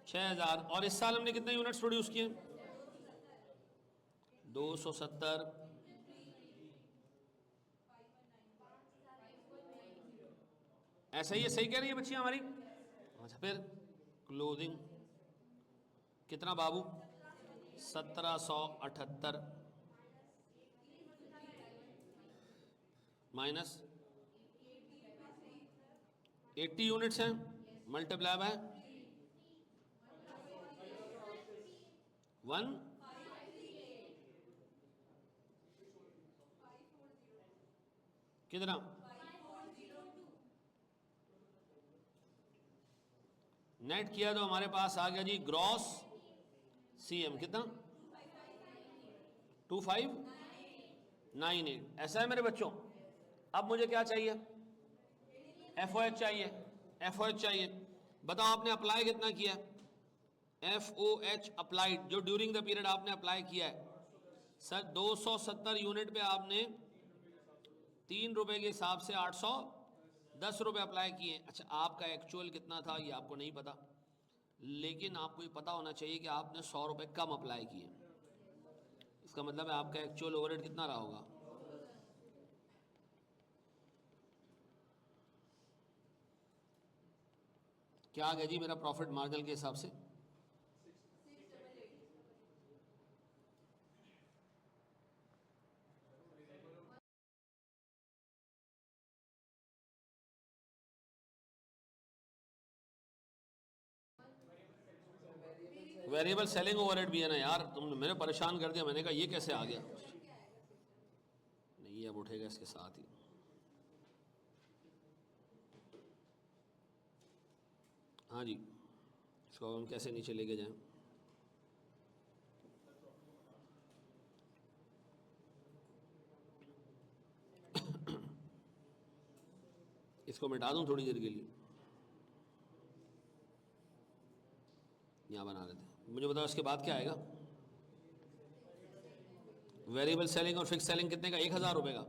6,000। और इस साल हमने कितने यूनिट्स प्रोड्यूस किए? 270। ऐसा ही है, सही कह रही है बच्ची हमारी। अच्छा, फिर क्लोथिंग कितना बाबू? 1778 माइनस 80 यूनिट्स हैं, मल्टीप्लाई बाय 1 कितना? नेट किया तो हमारे पास आ गया जी ग्रॉस CM कितना? 2598। ऐसा है मेरे बच्चों। अब मुझे क्या चाहिए? FOH चाहिए। FOH चाहिए। बताओ आपने अप्लाई कितना किया है? FOH अप्लाइड, जो ड्यूरिंग द पीरियड आपने अप्लाई किया है सर, 270 यूनिट पे आपने 3 रुपए के हिसाब से 810 रुपए अप्लाई किए। अच्छा, आपका एक्चुअल कितना था ये आपको नहीं पता, लेकिन आपको ये पता होना चाहिए कि आपने 100 रुपए कम अप्लाई किए। इसका मतलब है आपका एक्चुअल ओवरहेड कितना रहा होगा? क्या आ गया जी मेरा प्रॉफिट मार्जिन के हिसाब से? वेरिएबल सेलिंग ओवरहेड भी है ना यार, तुमने मेरे परेशान कर दिया। मैंने कहा ये कैसे आ गया? नहीं, अब उठेगा इसके साथ ही। हाँ जी, इसको हम कैसे नीचे लेके जाएं? इसको मिटा दूं थोड़ी देर के लिए, यहाँ बना लेते हैं। मुझे बताओ इसके बाद क्या आएगा? वेरिएबल सेलिंग और फिक्स सेलिंग कितने का? 1,000 रुपए का।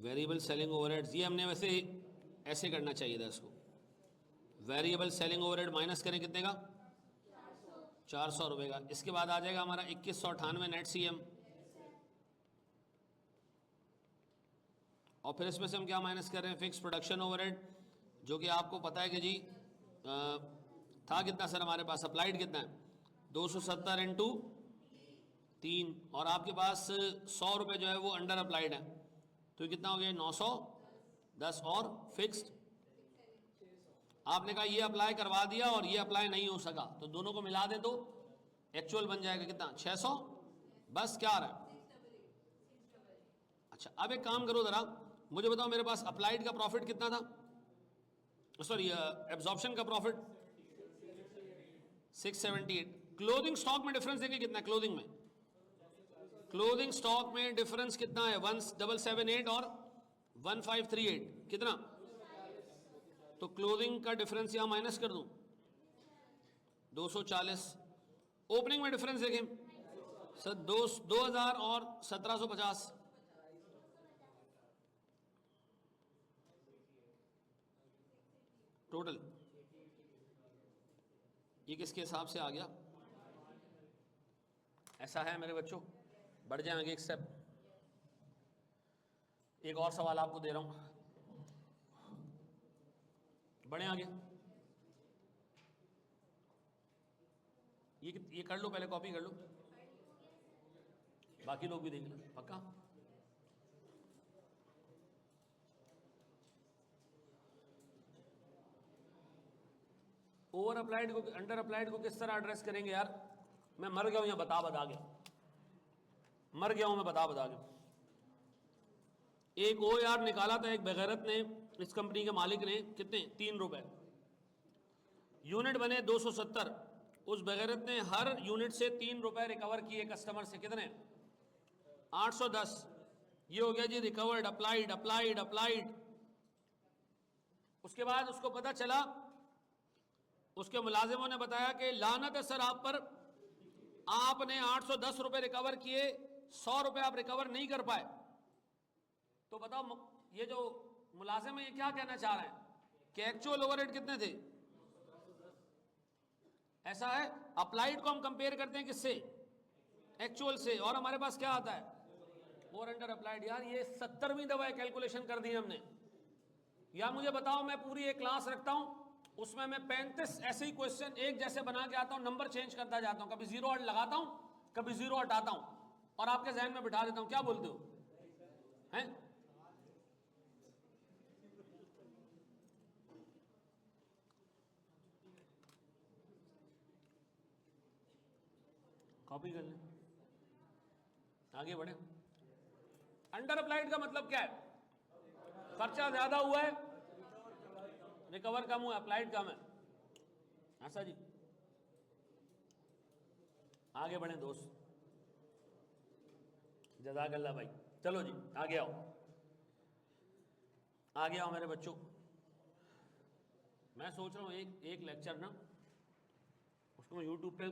वेरिएबल सेलिंग ओवरहेड्स, ये हमने वैसे ऐसे करना चाहिए था इसको। वेरिएबल सेलिंग ओवरहेड माइनस करें कितने का? 400 रुपए का। इसके बाद आ जाएगा हमारा 2198 नेट CM, और फिर इसमें से हम क्या माइनस कर रहे हैं? फिक्स प्रोडक्शन ओवरहेड, जो कि आपको पता है कि जी था कितना सर हमारे पास? अप्लाइड कितना है? 270 इंटू 3, और आपके पास 100 रुपये जो है वो अंडर अप्लाइड है, तो ये कितना हो गया? 910। और फिक्स्ड आपने कहा ये अप्लाई करवा दिया और ये अप्लाई नहीं हो सका, तो दोनों को मिला दे तो एक्चुअल बन जाएगा कितना? 600। बस क्या आ रहा है? अच्छा, अब एक काम करो जरा, मुझे बताओ मेरे पास अप्लाइड का प्रॉफिट कितना था? सॉरी, एब्जॉर्प्शन का प्रॉफिट 678। क्लोथिंग स्टॉक में डिफरेंस देखिए कितना है? क्लोथिंग स्टॉक में डिफरेंस कितना है? 1778 और 1538 कितना? तो क्लोथिंग का डिफरेंस यहां माइनस कर दूं, 240। ओपनिंग में डिफरेंस देखें सर, 2,000 और 1750। टोटल ये किसके हिसाब से आ गया? ऐसा है मेरे बच्चों। बढ़ जाए आगे एक स्टेप। एक और सवाल आपको दे रहा हूं, बढ़े आगे। ये कर लो, पहले कॉपी कर लो, बाकी लोग भी देख लो। पक्का? ओवर अप्लाइड को, अंडर अप्लाइड को किस तरह एड्रेस करेंगे यार? मैं मर गया हूं या बता के, मर गया हूं मैं बता के। एक OAR निकाला था एक बेगैरत ने, इस कंपनी के मालिक ने, कितने? 3 रुपए। यूनिट बने 270। उस बेगैरत ने हर यूनिट से 3 रुपए रिकवर किए कस्टमर से। कितने? 810। ये हो गया जी रिकवर्ड, अप्लाइड अप्लाइड अप्लाइड। उसके बाद उसको पता चला, उसके मुलाजिमों ने बताया कि लानत है सर आप पर, आपने 810 रुपए रिकवर किए, 100 रुपए आप रिकवर नहीं कर पाए। तो बताओ ये जो मुलाजिम है ये क्या कहना चाह रहे हैं कि एक्चुअल ओवरहेड कितने थे? ऐसा है। अप्लाइड को हम कंपेयर करते हैं किससे? एक्चुअल से। और हमारे पास क्या आता है? Over under applied. यार ये 70वीं दफा कैलकुलेशन कर दी हमने। या मुझे बताओ, मैं पूरी एक क्लास रखता हूं, उसमें मैं 35 ऐसे ही क्वेश्चन एक जैसे बना के आता हूं, नंबर चेंज करता जाता हूं, कभी 0 लगाता हूं, कभी 0 हटाता हूं, और आपके जहन में बिठा देता हूं। क्या बोलते हो? हैं? कॉपी कर लें, आगे बढ़े। अंडर अप्लाइड का मतलब क्या है? खर्चा ज्यादा हुआ है, रिकवर कम हुआ, अप्लाइड कम है। ऐसा जी। आगे बढ़े दोस्त, जज़ाकल्लाह भाई। चलो जी आगे आओ, आगे आओ मेरे बच्चों। मैं सोच रहा हूँ एक लेक्चर ना, उसको मैं यूट्यूब पे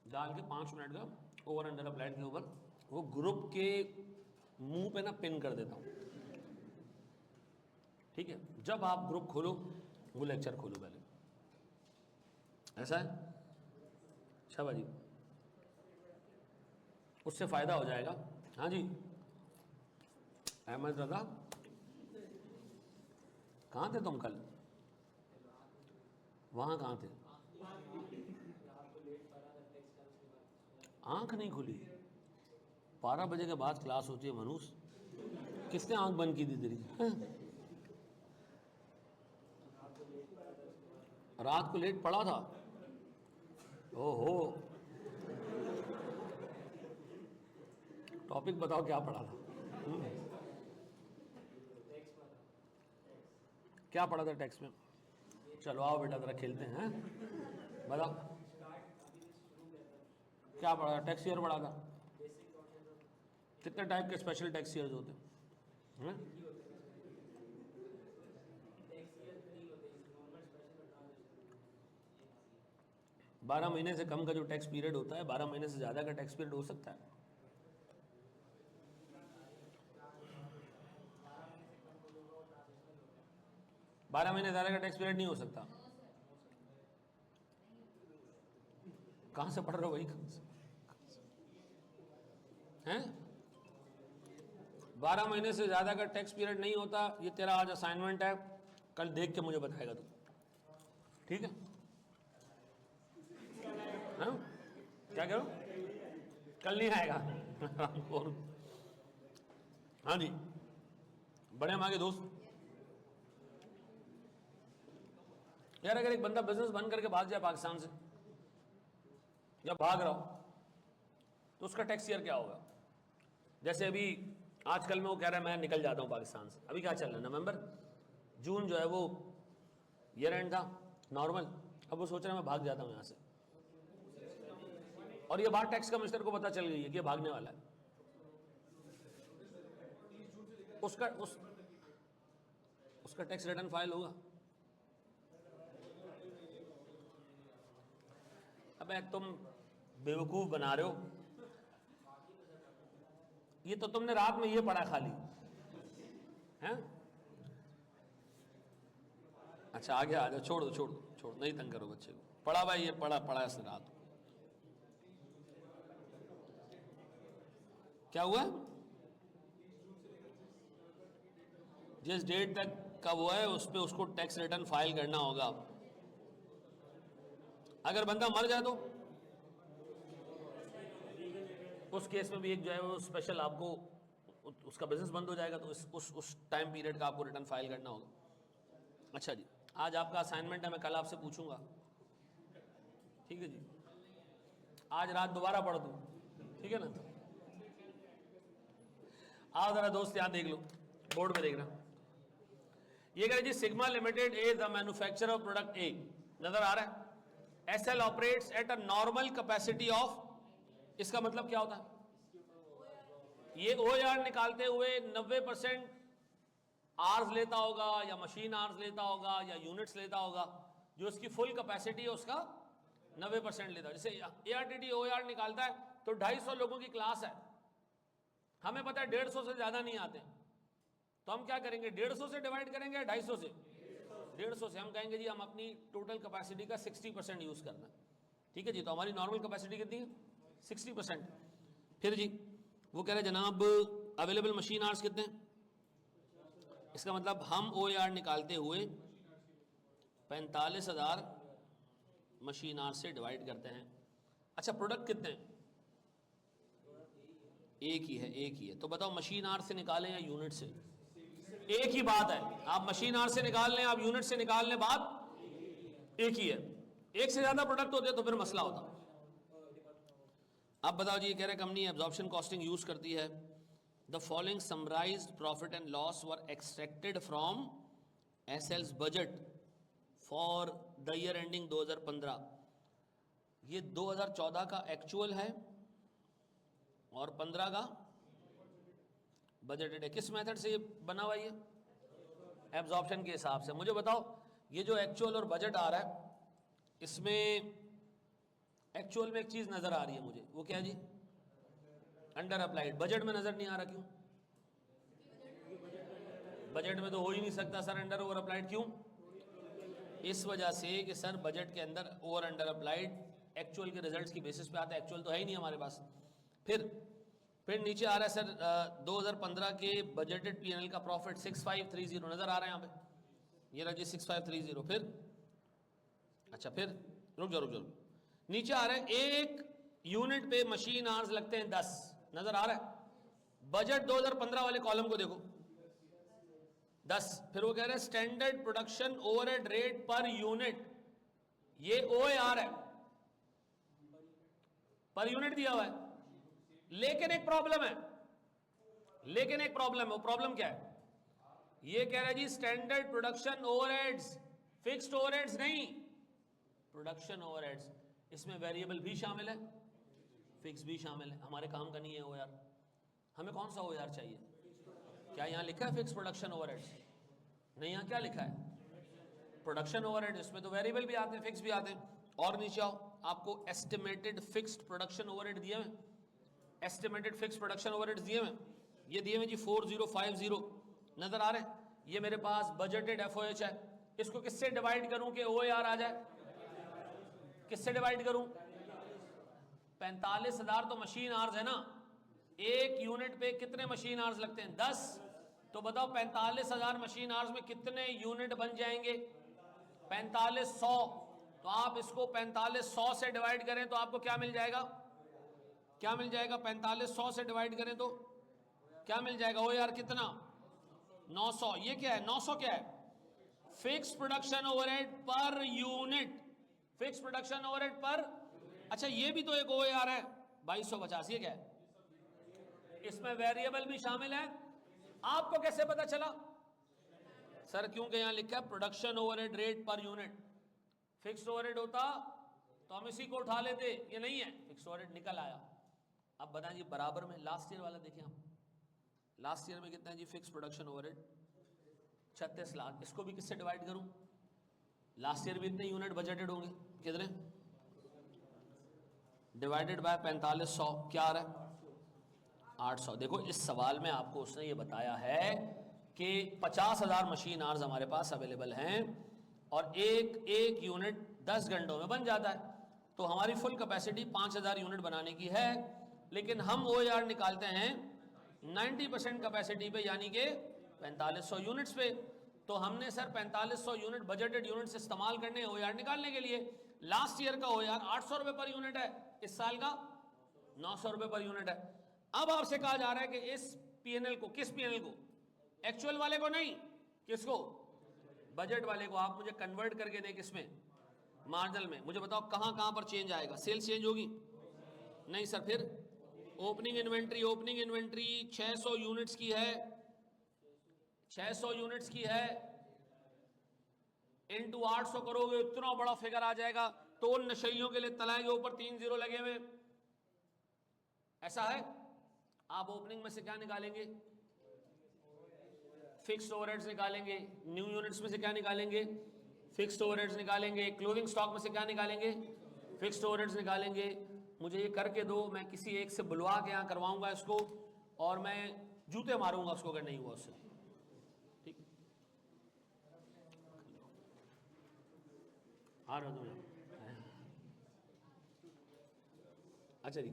डाल के 5 मिनट का ओवर अंडर अप्लाइड के ऊपर वो ग्रुप के मुंह पे ना पिन कर देता हूँ। ठीक है, जब आप ग्रुप खोलो वो लेक्चर खोलो पहले। ऐसा है? शाबाश जी, उससे फायदा हो जाएगा। हाँ जी अहमद रजा, कहाँ थे तुम कल? वहाँ कहाँ थे? आंख नहीं खुली? 12 बजे के बाद क्लास होती है मनुष, किसने आंख बंद की थी तेरी? रात को लेट पड़ा था? ओहो, टॉपिक बताओ क्या पढ़ा था? क्या पढ़ा था टेक्स्ट में? चलो आओ बेटा जरा खेलते हैं। बताओ क्या पढ़ा था? टैक्स ईयर पढ़ा था। कितने टाइप के स्पेशल टैक्स ईयर्स होते हैं? 12 महीने से कम का जो टैक्स पीरियड होता है, 12 महीने से ज़्यादा का टैक्स पीरियड हो सकता है। बारह महीने ज़्यादा का टैक्स पीरियड नहीं हो सकता। कहाँ से पढ़ रहे हो भाई? हैं? 12 महीने से ज़्यादा का टैक्स पीरियड नहीं होता। ये तेरा आज असाइनमेंट है, कल देख के मुझे बताएगा तू, ठीक है? हाँ? क्या करो? कल नहीं आएगा। हाँ जी, बड़े हम आगे दोस्त। यार अगर एक बंदा बिजनेस बंद करके भाग जाए पाकिस्तान से, या भाग रहा हो, तो उसका टैक्स ईयर क्या होगा? जैसे अभी आजकल में वो कह रहा है मैं निकल जाता हूँ पाकिस्तान से। अभी क्या चल रहा है? नवंबर जून जो है वो ईयर एंड था नॉर्मल। अब वो सोच रहा है मैं भाग जाता हूँ यहाँ से, और ये बात टैक्स कमिश्नर को पता चल गई है कि ये भागने वाला है। उसका टैक्स रिटर्न फाइल होगा। अबे तुम बेवकूफ बना रहे हो। ये तो तुमने रात में ये पढ़ा खाली हैं? अच्छा आगे आ जाओ, छोड़ दो, नहीं तंग करो बच्चे को। पढ़ा भाई, ये पढ़ा इसने रात। क्या हुआ? जिस डेट तक का वो है उस पे उसको टैक्स रिटर्न फाइल करना होगा। अगर बंदा मर जाए तो उस केस में भी एक जो है वो स्पेशल आपको उसका बिजनेस बंद हो जाएगा, तो उस टाइम पीरियड का आपको रिटर्न फाइल करना होगा। अच्छा जी, आज आपका असाइनमेंट है, मैं कल आपसे पूछूंगा ठीक है जी, आज रात दोबारा पढ़ दूं, ठीक है ना। आओ जरा दोस्त यहाँ देख लो, बोर्ड में देखना। ये कह रहे जी sigma limited is the manufacturer of product A, नजर आ रहा है। SL operates at a normal capacity of, इसका मतलब क्या होता है? ये ओआर निकालते हुए 90% आर्स लेता होगा या मशीन आर्स लेता होगा या यूनिट्स लेता होगा, जो इसकी फुल कैपेसिटी है उसका 90% लेता है। जैसे एआरटीटी ओआर निकालता है तो 250 लोगों की क्लास है, हमें पता है 150 से ज्यादा नहीं आते, तो हम क्या करेंगे, 150 से डिवाइड करेंगे या 250 से? 150 से। हम कहेंगे जी हम अपनी टोटल कैपेसिटी का 60% यूज करना है, ठीक है जी। तो हमारी नॉर्मल कैपेसिटी कितनी है? 60%। फिर जी वो कह रहे जनाब अवेलेबल मशीन आवर्स कितने हैं? इसका मतलब हम ओआर निकालते हुए 45,000 मशीन आवर्स से डिवाइड करते हैं। अच्छा प्रोडक्ट कितने हैं? एक ही है, एक ही है। तो बताओ मशीन आवर्स से निकालें या यूनिट से? एक ही बात है, आप मशीन आवर्स से निकाल लें, आप यूनिट से निकाल लें, बात एक ही है। एक से ज्यादा प्रोडक्ट होते तो फिर मसला होता। अब बताओ जी, ये कह रहे कंपनी एब्जॉर्प्शन कॉस्टिंग यूज करती है। The following summarized profit and loss were extracted from SL's budget for the year ending 2015। ये 2014 का एक्चुअल है और 15 का बजटेड है। किस मेथड से ये बना हुआ? ये एब्जॉर्प्शन के हिसाब से। मुझे बताओ ये जो एक्चुअल और बजट आ रहा है, इसमें एक्चुअल में एक चीज नजर आ रही है मुझे, वो क्या है जी? Under applied. बजट में नजर नहीं आ रहा, क्यों? बजट में तो हो ही नहीं सकता सर अंडर ओवर अप्लाइड, क्यों? इस वजह से कि सर बजट के अंदर ओवर अंडर अप्लाइड एक्चुअल के रिजल्ट्स की बेसिस पे आता है, एक्चुअल तो है ही नहीं हमारे पास। फिर नीचे आ रहा है सर 2015 के बजटेड पीएनएल का प्रॉफिट 6530 नजर आ रहा है यहाँ पे, ये रहा जी 6530। फिर अच्छा फिर रुक जाओ, नीचे आ रहा है एक यूनिट पे मशीन आवर्स लगते हैं 10, नजर आ रहा है। बजट 2015 वाले कॉलम को देखो, 10। फिर वो कह रहे हैं standard production overhead rate per unit, ये ओएआर है, पर यूनिट दिया हुआ है। लेकिन एक प्रॉब्लम है, वो प्रॉब्लम क्या है? ये कह रहा है जी standard production overheads, fixed overheads नहीं, प्रोडक्शन ओवरहेड्स। इसमें वेरिएबल भी शामिल है, फिक्स भी शामिल है। हमारे काम का नहीं है ओआर। हमें कौन सा ओआर चाहिए? क्या यहां लिखा है फिक्स प्रोडक्शन ओवरहेड्स? नहीं, यहां क्या लिखा है? Production overhead. इसमें तो वेरिएबल भी आते हैं, फिक्स भी आते हैं। और नीचे आओ, आपको एस्टिमेटेड फिक्स्ड प्रोडक्शन ओवरहेड दिए हुए, एस्टिमेटेड फिक्स प्रोडक्शन ओवरहेड्स दिए हुए, ये दिए हुए जी 4050 नजर आ रहे हैं। ये मेरे पास बजटेड एफओएच है, इसको किससे डिवाइड करूं कि ओआर आ जाए? किससे डिवाइड करूं? 45,000 तो मशीन आवर्स है ना, एक यूनिट पे कितने मशीन आवर्स लगते हैं? 10। तो बताओ 45,000 मशीन आवर्स में कितने यूनिट बन जाएंगे? 4500। तो आप इसको 4500 से डिवाइड करें तो आपको क्या मिल जाएगा? क्या मिल जाएगा? 4500 से डिवाइड करें तो क्या मिल जाएगा? ओ यार कितना? 900। ये क्या है? 900 क्या है? Fix production overhead per unit, fix production overhead पर। अच्छा ये भी तो एक ओआर है 2250। ये क्या है? इसमें वेरिएबल भी शामिल है। आपको कैसे पता चला? सर क्योंकि यहां लिखा है production overhead rate per unit. Fixed overhead होता तो हम इसी को उठा लेते, ये नहीं है, फिक्स्ड ओवरहेड निकल आया। अब बताएं जी बराबर में लास्ट ईयर वाला देखें आप, लास्ट ईयर में कितना है जी फिक्स प्रोडक्शन ओवरहेड? 36 लाख। इसको भी किससे डिवाइड करूं? लास्ट ईयर भी इतने यूनिट बजटेड होंगे, कितने? डिवाइडेड बाय 4500, क्या आ रहा है? 800। देखो इस सवाल में आपको उसने ये बताया है कि 50,000 मशीन आवर्स हमारे पास अवेलेबल हैं और एक यूनिट 10 घंटों में बन जाता है। तो हमारी फुल कैपेसिटी 5,000 यूनिट बनाने की है, लेकिन हम ओआर निकालते हैं 90% कैपेसिटी पे, यानी कि 4500 यूनिट्स पे। तो हमने सर 4500 यूनिट बजटेड यूनिट्स इस्तेमाल करने ओआर निकालने के लिए। लास्ट ईयर का ओआर 800 रुपए पर यूनिट है, इस साल का 900 रुपए पर यूनिट है। अब आपसे कहा जा रहा है कि इस पीएनएल को, किस पीएनएल को? एक्चुअल वाले को नहीं, किसको? बजट वाले को। आप मुझे कन्वर्ट करके दें किसमें? मार्जिनल में। मुझे बताओ कहां कहां पर चेंज आएगा? सेल्स चेंज होगी? नहीं सर। फिर ओपनिंग इन्वेंट्री 600 यूनिट्स की है, 600 यूनिट्स की है, इनटू 800 करोगे इतना बड़ा फिगर आ जाएगा। टोल नशइयों के लिए तलाई के ऊपर 3 जीरो लगे हुए, ऐसा है। आप ओपनिंग में से क्या निकालेंगे? फिक्स्ड ओवरहेड्स निकालेंगे। न्यू यूनिट्स में से क्या निकालेंगे? फिक्स्ड ओवरहेड्स निकालेंगे। क्लोजिंग स्टॉक में से क्या निकालेंगे? फिक्स्ड ओवरहेड्स निकालेंगे। मुझे ये करके दो, मैं किसी एक से बुलवा के यहाँ करवाऊंगा इसको, और मैं जूते मारूंगा उसको अगर नहीं हुआ उससे। ठीक, आ रहा हूँ। अच्छा जी,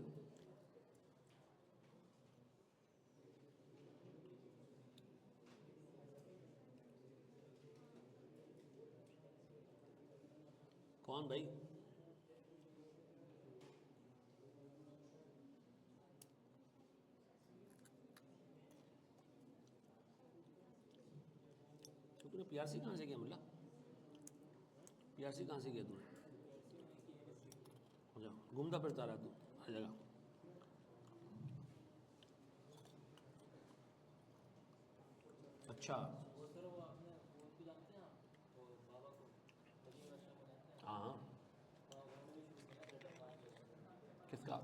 कौन भाई? तो तूने पीआरसी कहाँ से किया मुल्ला? पीआरसी कहाँ से किया तूने? अच्छा, घूमता फिरता रहा तू हर जगह। अच्छा, हाँ, किसका?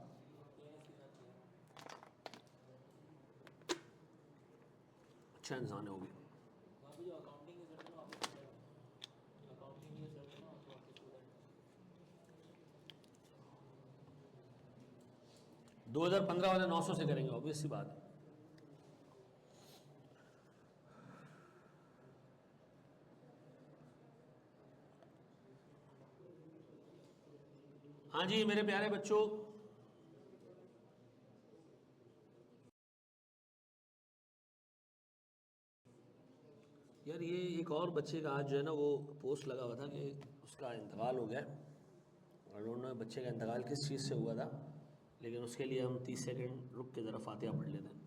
अच्छा इंसान है वो भी। 2015 वाले 900 से करेंगे, ऑब्वियस सी बात है। हाँ जी मेरे प्यारे बच्चों, यार ये एक और बच्चे का आज जो है ना वो पोस्ट लगा हुआ था कि उसका इंतकाल हो गया। आई डोंट नो बच्चे का इंतकाल किस चीज़ से हुआ था, लेकिन उसके लिए हम 30 सेकंड रुक के ज़रा फातिहा पढ़ लेते हैं।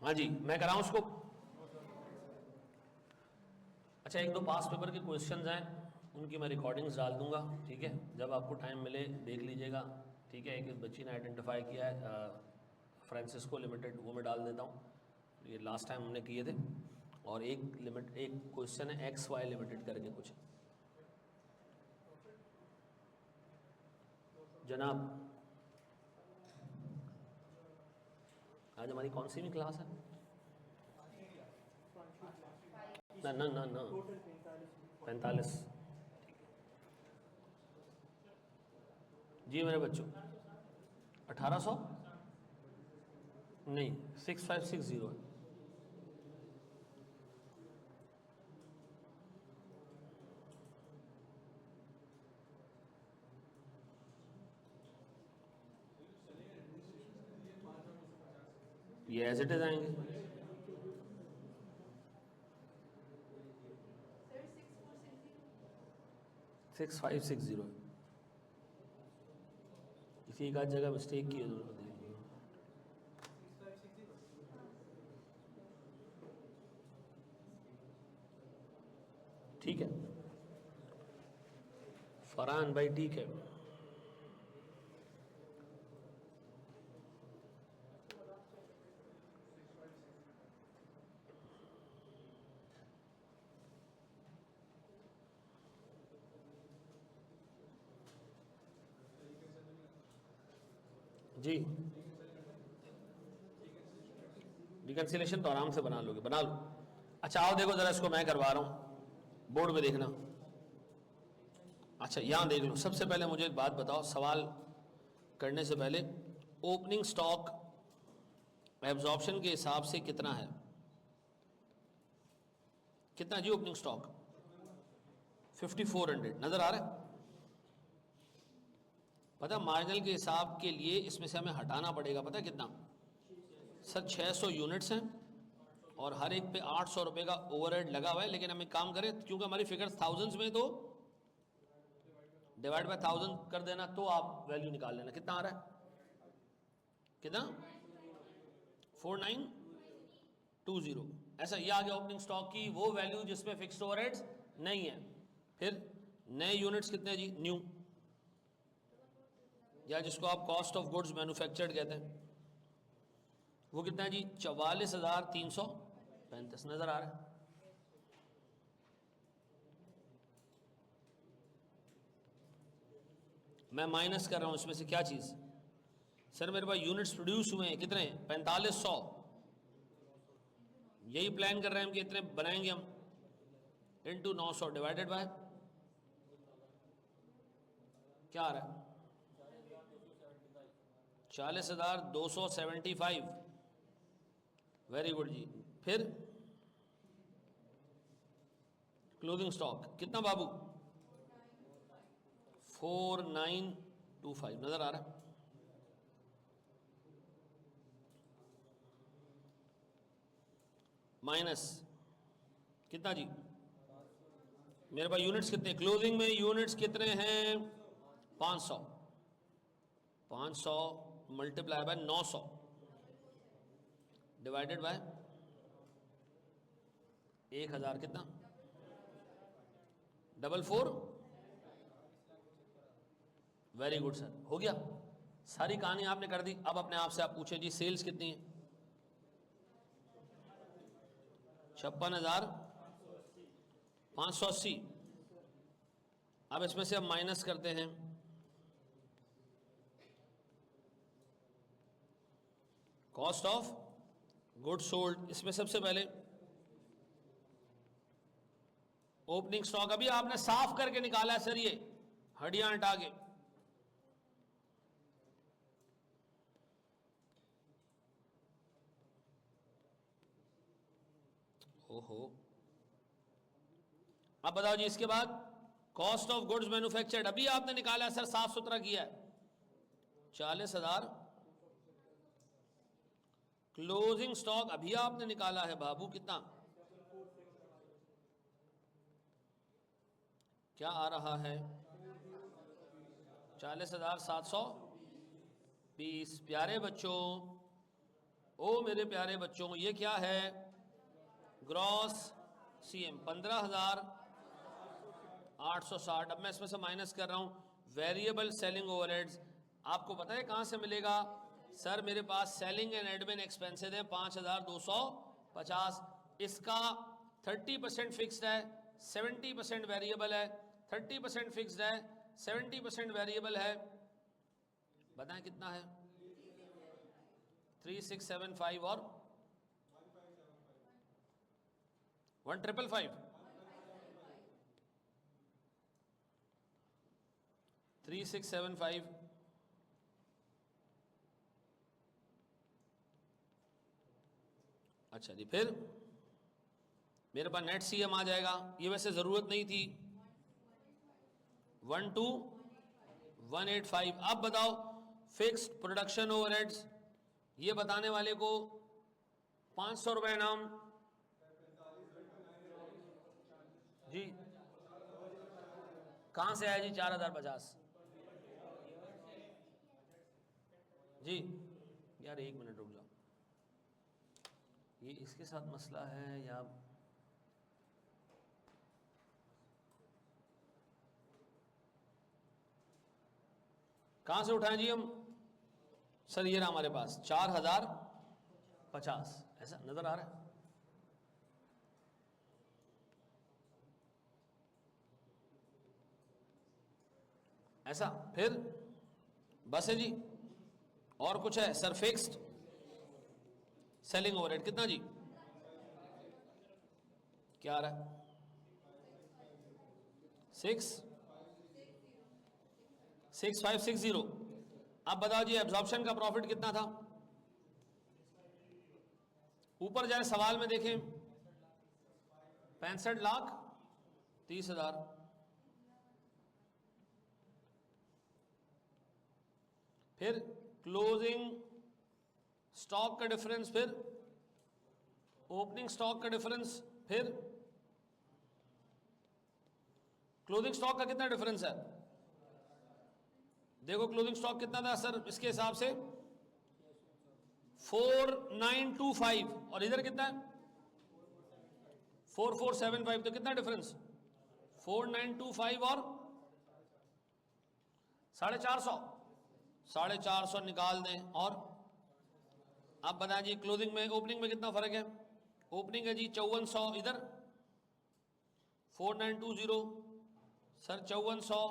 हाँ जी, मैं कराऊँ उसको? अच्छा, एक दो पास पेपर के क्वेश्चंस हैं, उनकी मैं रिकॉर्डिंग्स डाल दूंगा, ठीक है? जब आपको टाइम मिले देख लीजिएगा, ठीक है? एक बच्ची ने आइडेंटिफाई किया है फ्रांसिस्को लिमिटेड, वो मैं डाल देता हूँ, ये लास्ट टाइम हमने किए थे। और एक क्वेश्चन है XY लिमिटेड करके कुछ। जनाब, आज हमारी कौन सी भी क्लास है? ना ना ना ना 45। जी मेरे बच्चों, 1800 नहीं 6560 है। ये एज इट इज आएंगे। सर 6560 है। किसी एक आध जगह मिस्टेक की है तो देख लो। ठीक है फरहान भाई, ठीक है। जी, रिकन्सिलेशन तो आराम से बना लोगे, बना लो। अच्छा आओ देखो जरा, इसको मैं करवा रहा हूँ, बोर्ड में देखना। अच्छा यहाँ देख लो, सबसे पहले मुझे एक बात बताओ, सवाल करने से पहले, ओपनिंग स्टॉक एब्जॉर्प्शन के हिसाब से कितना है? कितना जी ओपनिंग स्टॉक? 5400 नजर आ रहा है? पता मार्जिनल के हिसाब के लिए इसमें से हमें हटाना पड़ेगा, पता कितना? सर 600 यूनिट्स हैं और हर एक पे 800 रुपये का ओवरहेड लगा हुआ है, लेकिन हम एक काम करें, क्योंकि हमारी फिगर्स थाउजेंड्स में, तो डिवाइड बाय 1000 कर देना, तो आप वैल्यू निकाल लेना कितना आ रहा है, कितना 4920। ऐसा ये आ गया ओपनिंग स्टॉक की वो वैल्यू जिसमें फिक्स्ड ओवरहेड्स नहीं है। फिर नए यूनिट्स कितने जी, न्यू, या जिसको आप कॉस्ट ऑफ गुड्स मैन्युफैक्चर्ड कहते हैं, वो कितना है जी, 44,335 नजर आ रहा है। मैं माइनस कर रहा हूं इसमें से क्या चीज, सर मेरे पास यूनिट्स प्रोड्यूस हुए हैं कितने, 4500, यही प्लान कर रहे हैं हम कि इतने बनाएंगे हम, इनटू 900 डिवाइडेड बाय क्या आ रहा है, 40,275। वेरी गुड जी। फिर क्लोजिंग स्टॉक कितना बाबू, 4925 नजर आ रहा है। माइनस कितना जी, मेरे पास यूनिट्स कितने, क्लोजिंग में यूनिट्स कितने हैं 500, 500 मल्टीप्लाई बाय 900 डिवाइडेड बाय 1000 कितना, 44। वेरी गुड सर, हो गया, सारी कहानी आपने कर दी। अब अपने आप से आप पूछे जी सेल्स कितनी है, 56,580। अब इसमें से हम माइनस करते हैं कॉस्ट ऑफ गुड सोल्ड, इसमें सबसे पहले ओपनिंग स्टॉक अभी आपने साफ करके निकाला है सर, ये हड्डियां हटा के, ओहो। अब बताओ जी इसके बाद कॉस्ट ऑफ गुड्स मैन्युफैक्चर्ड अभी आपने निकाला है सर, साफ सुथरा किया है, 40,000। क्लोजिंग स्टॉक अभी आपने निकाला है बाबू कितना, क्या आ रहा है, 40,720। प्यारे बच्चों, ओ मेरे प्यारे बच्चों, ये क्या है, ग्रॉस सीएम 15,860। अब मैं इसमें से माइनस कर रहा हूं वेरिएबल सेलिंग ओवरहेड्स। आपको पता है कहां से मिलेगा, सर मेरे पास सेलिंग एंड एडमिन एक्सपेंसेस है 5,250, इसका 30% फिक्स्ड है, 70% वेरिएबल है, 30% फिक्स्ड है, 70% वेरिएबल है, बताएं कितना है, 3675 और 1555, 3675। अच्छा जी, फिर मेरे पास नेट सीएम आ जाएगा, ये वैसे जरूरत नहीं थी, 12,185। अब बताओ फिक्स्ड प्रोडक्शन ओवरहेड्स, ये बताने वाले को 500 रुपए नाम जी, कहां से आया जी 4050 जी, यार एक मिनट रुक जाओ, ये इसके साथ मसला है या कहां से उठाएं जी हम, सर ये रहा हमारे पास 4050, ऐसा नजर आ रहा है, ऐसा। फिर बस है जी, और कुछ है सर, फिक्स्ड सेलिंग ओवरहेड कितना जी, क्या आ रहा है, 6560। अब बताओ जी एब्जॉर्प्शन का प्रॉफिट कितना था, ऊपर जाए सवाल में देखें, 65,30,000। फिर क्लोजिंग स्टॉक का डिफरेंस, फिर ओपनिंग स्टॉक का डिफरेंस, फिर क्लोजिंग स्टॉक का कितना डिफरेंस है? देखो क्लोजिंग स्टॉक कितना था सर इसके हिसाब से 4925 और इधर कितना है 4475, तो कितना डिफरेंस 4925 और 450, 450 निकाल दें। और आप बताएं जी क्लोजिंग में ओपनिंग में कितना फर्क है? ओपनिंग है जी 5400, इधर 4920 सर 5400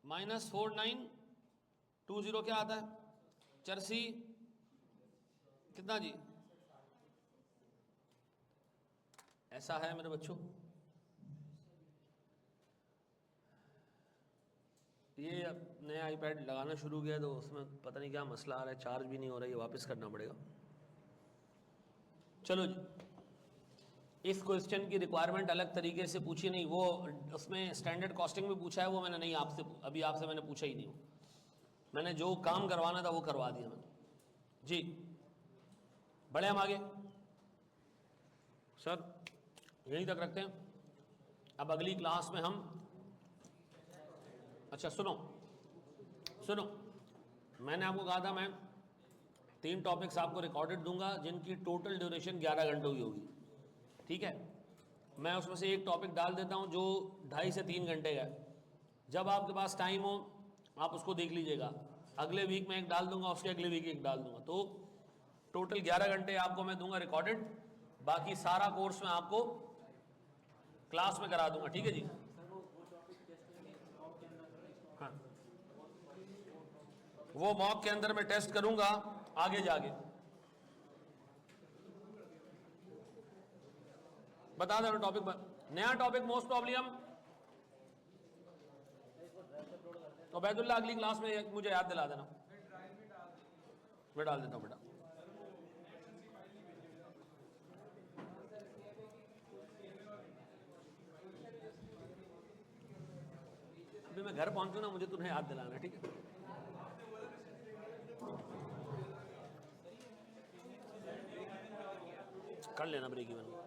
माइनस 4920 क्या आता है? 84 कितना जी? ऐसा है मेरे बच्चों, ये अब नया आईपैड लगाना शुरू किया तो उसमें पता नहीं क्या मसला आ रहा है, चार्ज भी नहीं हो रहा है, ये वापस करना पड़ेगा। चलो जी, इस क्वेश्चन की रिक्वायरमेंट अलग तरीके से पूछी नहीं, वो उसमें स्टैंडर्ड कॉस्टिंग में पूछा है, वो मैंने नहीं आपसे अभी आपसे मैंने पूछा ही नहीं, मैंने जो काम करवाना था वो करवा दिया मैंने जी। बढ़े हम आगे सर, यहीं तक रखते हैं। अब अगली क्लास में हम, अच्छा सुनो सुनो, मैंने आपको कहा था मैं 3 टॉपिक्स आपको रिकॉर्डेड दूंगा जिनकी टोटल ड्यूरेशन 11 घंटों की होगी, ठीक है? मैं उसमें से एक टॉपिक डाल देता हूं जो 2.5 से 3 घंटे का है, जब आपके पास टाइम हो आप उसको देख लीजिएगा। अगले वीक में एक डाल दूंगा, उसके अगले वीक एक डाल दूंगा, तो टोटल 11 घंटे आपको मैं दूंगा रिकॉर्डेड, बाकी सारा कोर्स मैं आपको क्लास में करा दूंगा, ठीक है जी? हाँ, वो मॉक के अंदर मैं टेस्ट करूंगा आगे जाके, बता दो टॉपिक पर। नया टॉपिक मोस्ट प्रॉब्लम तो बैदुल्ला अगली क्लास में मुझे याद दिला देना, मैं डाल देता हूँ बेटा। अभी मैं घर पहुंचू ना, मुझे तुम्हें याद दिलाना, ठीक है? कर लेना ब्रेक इवन।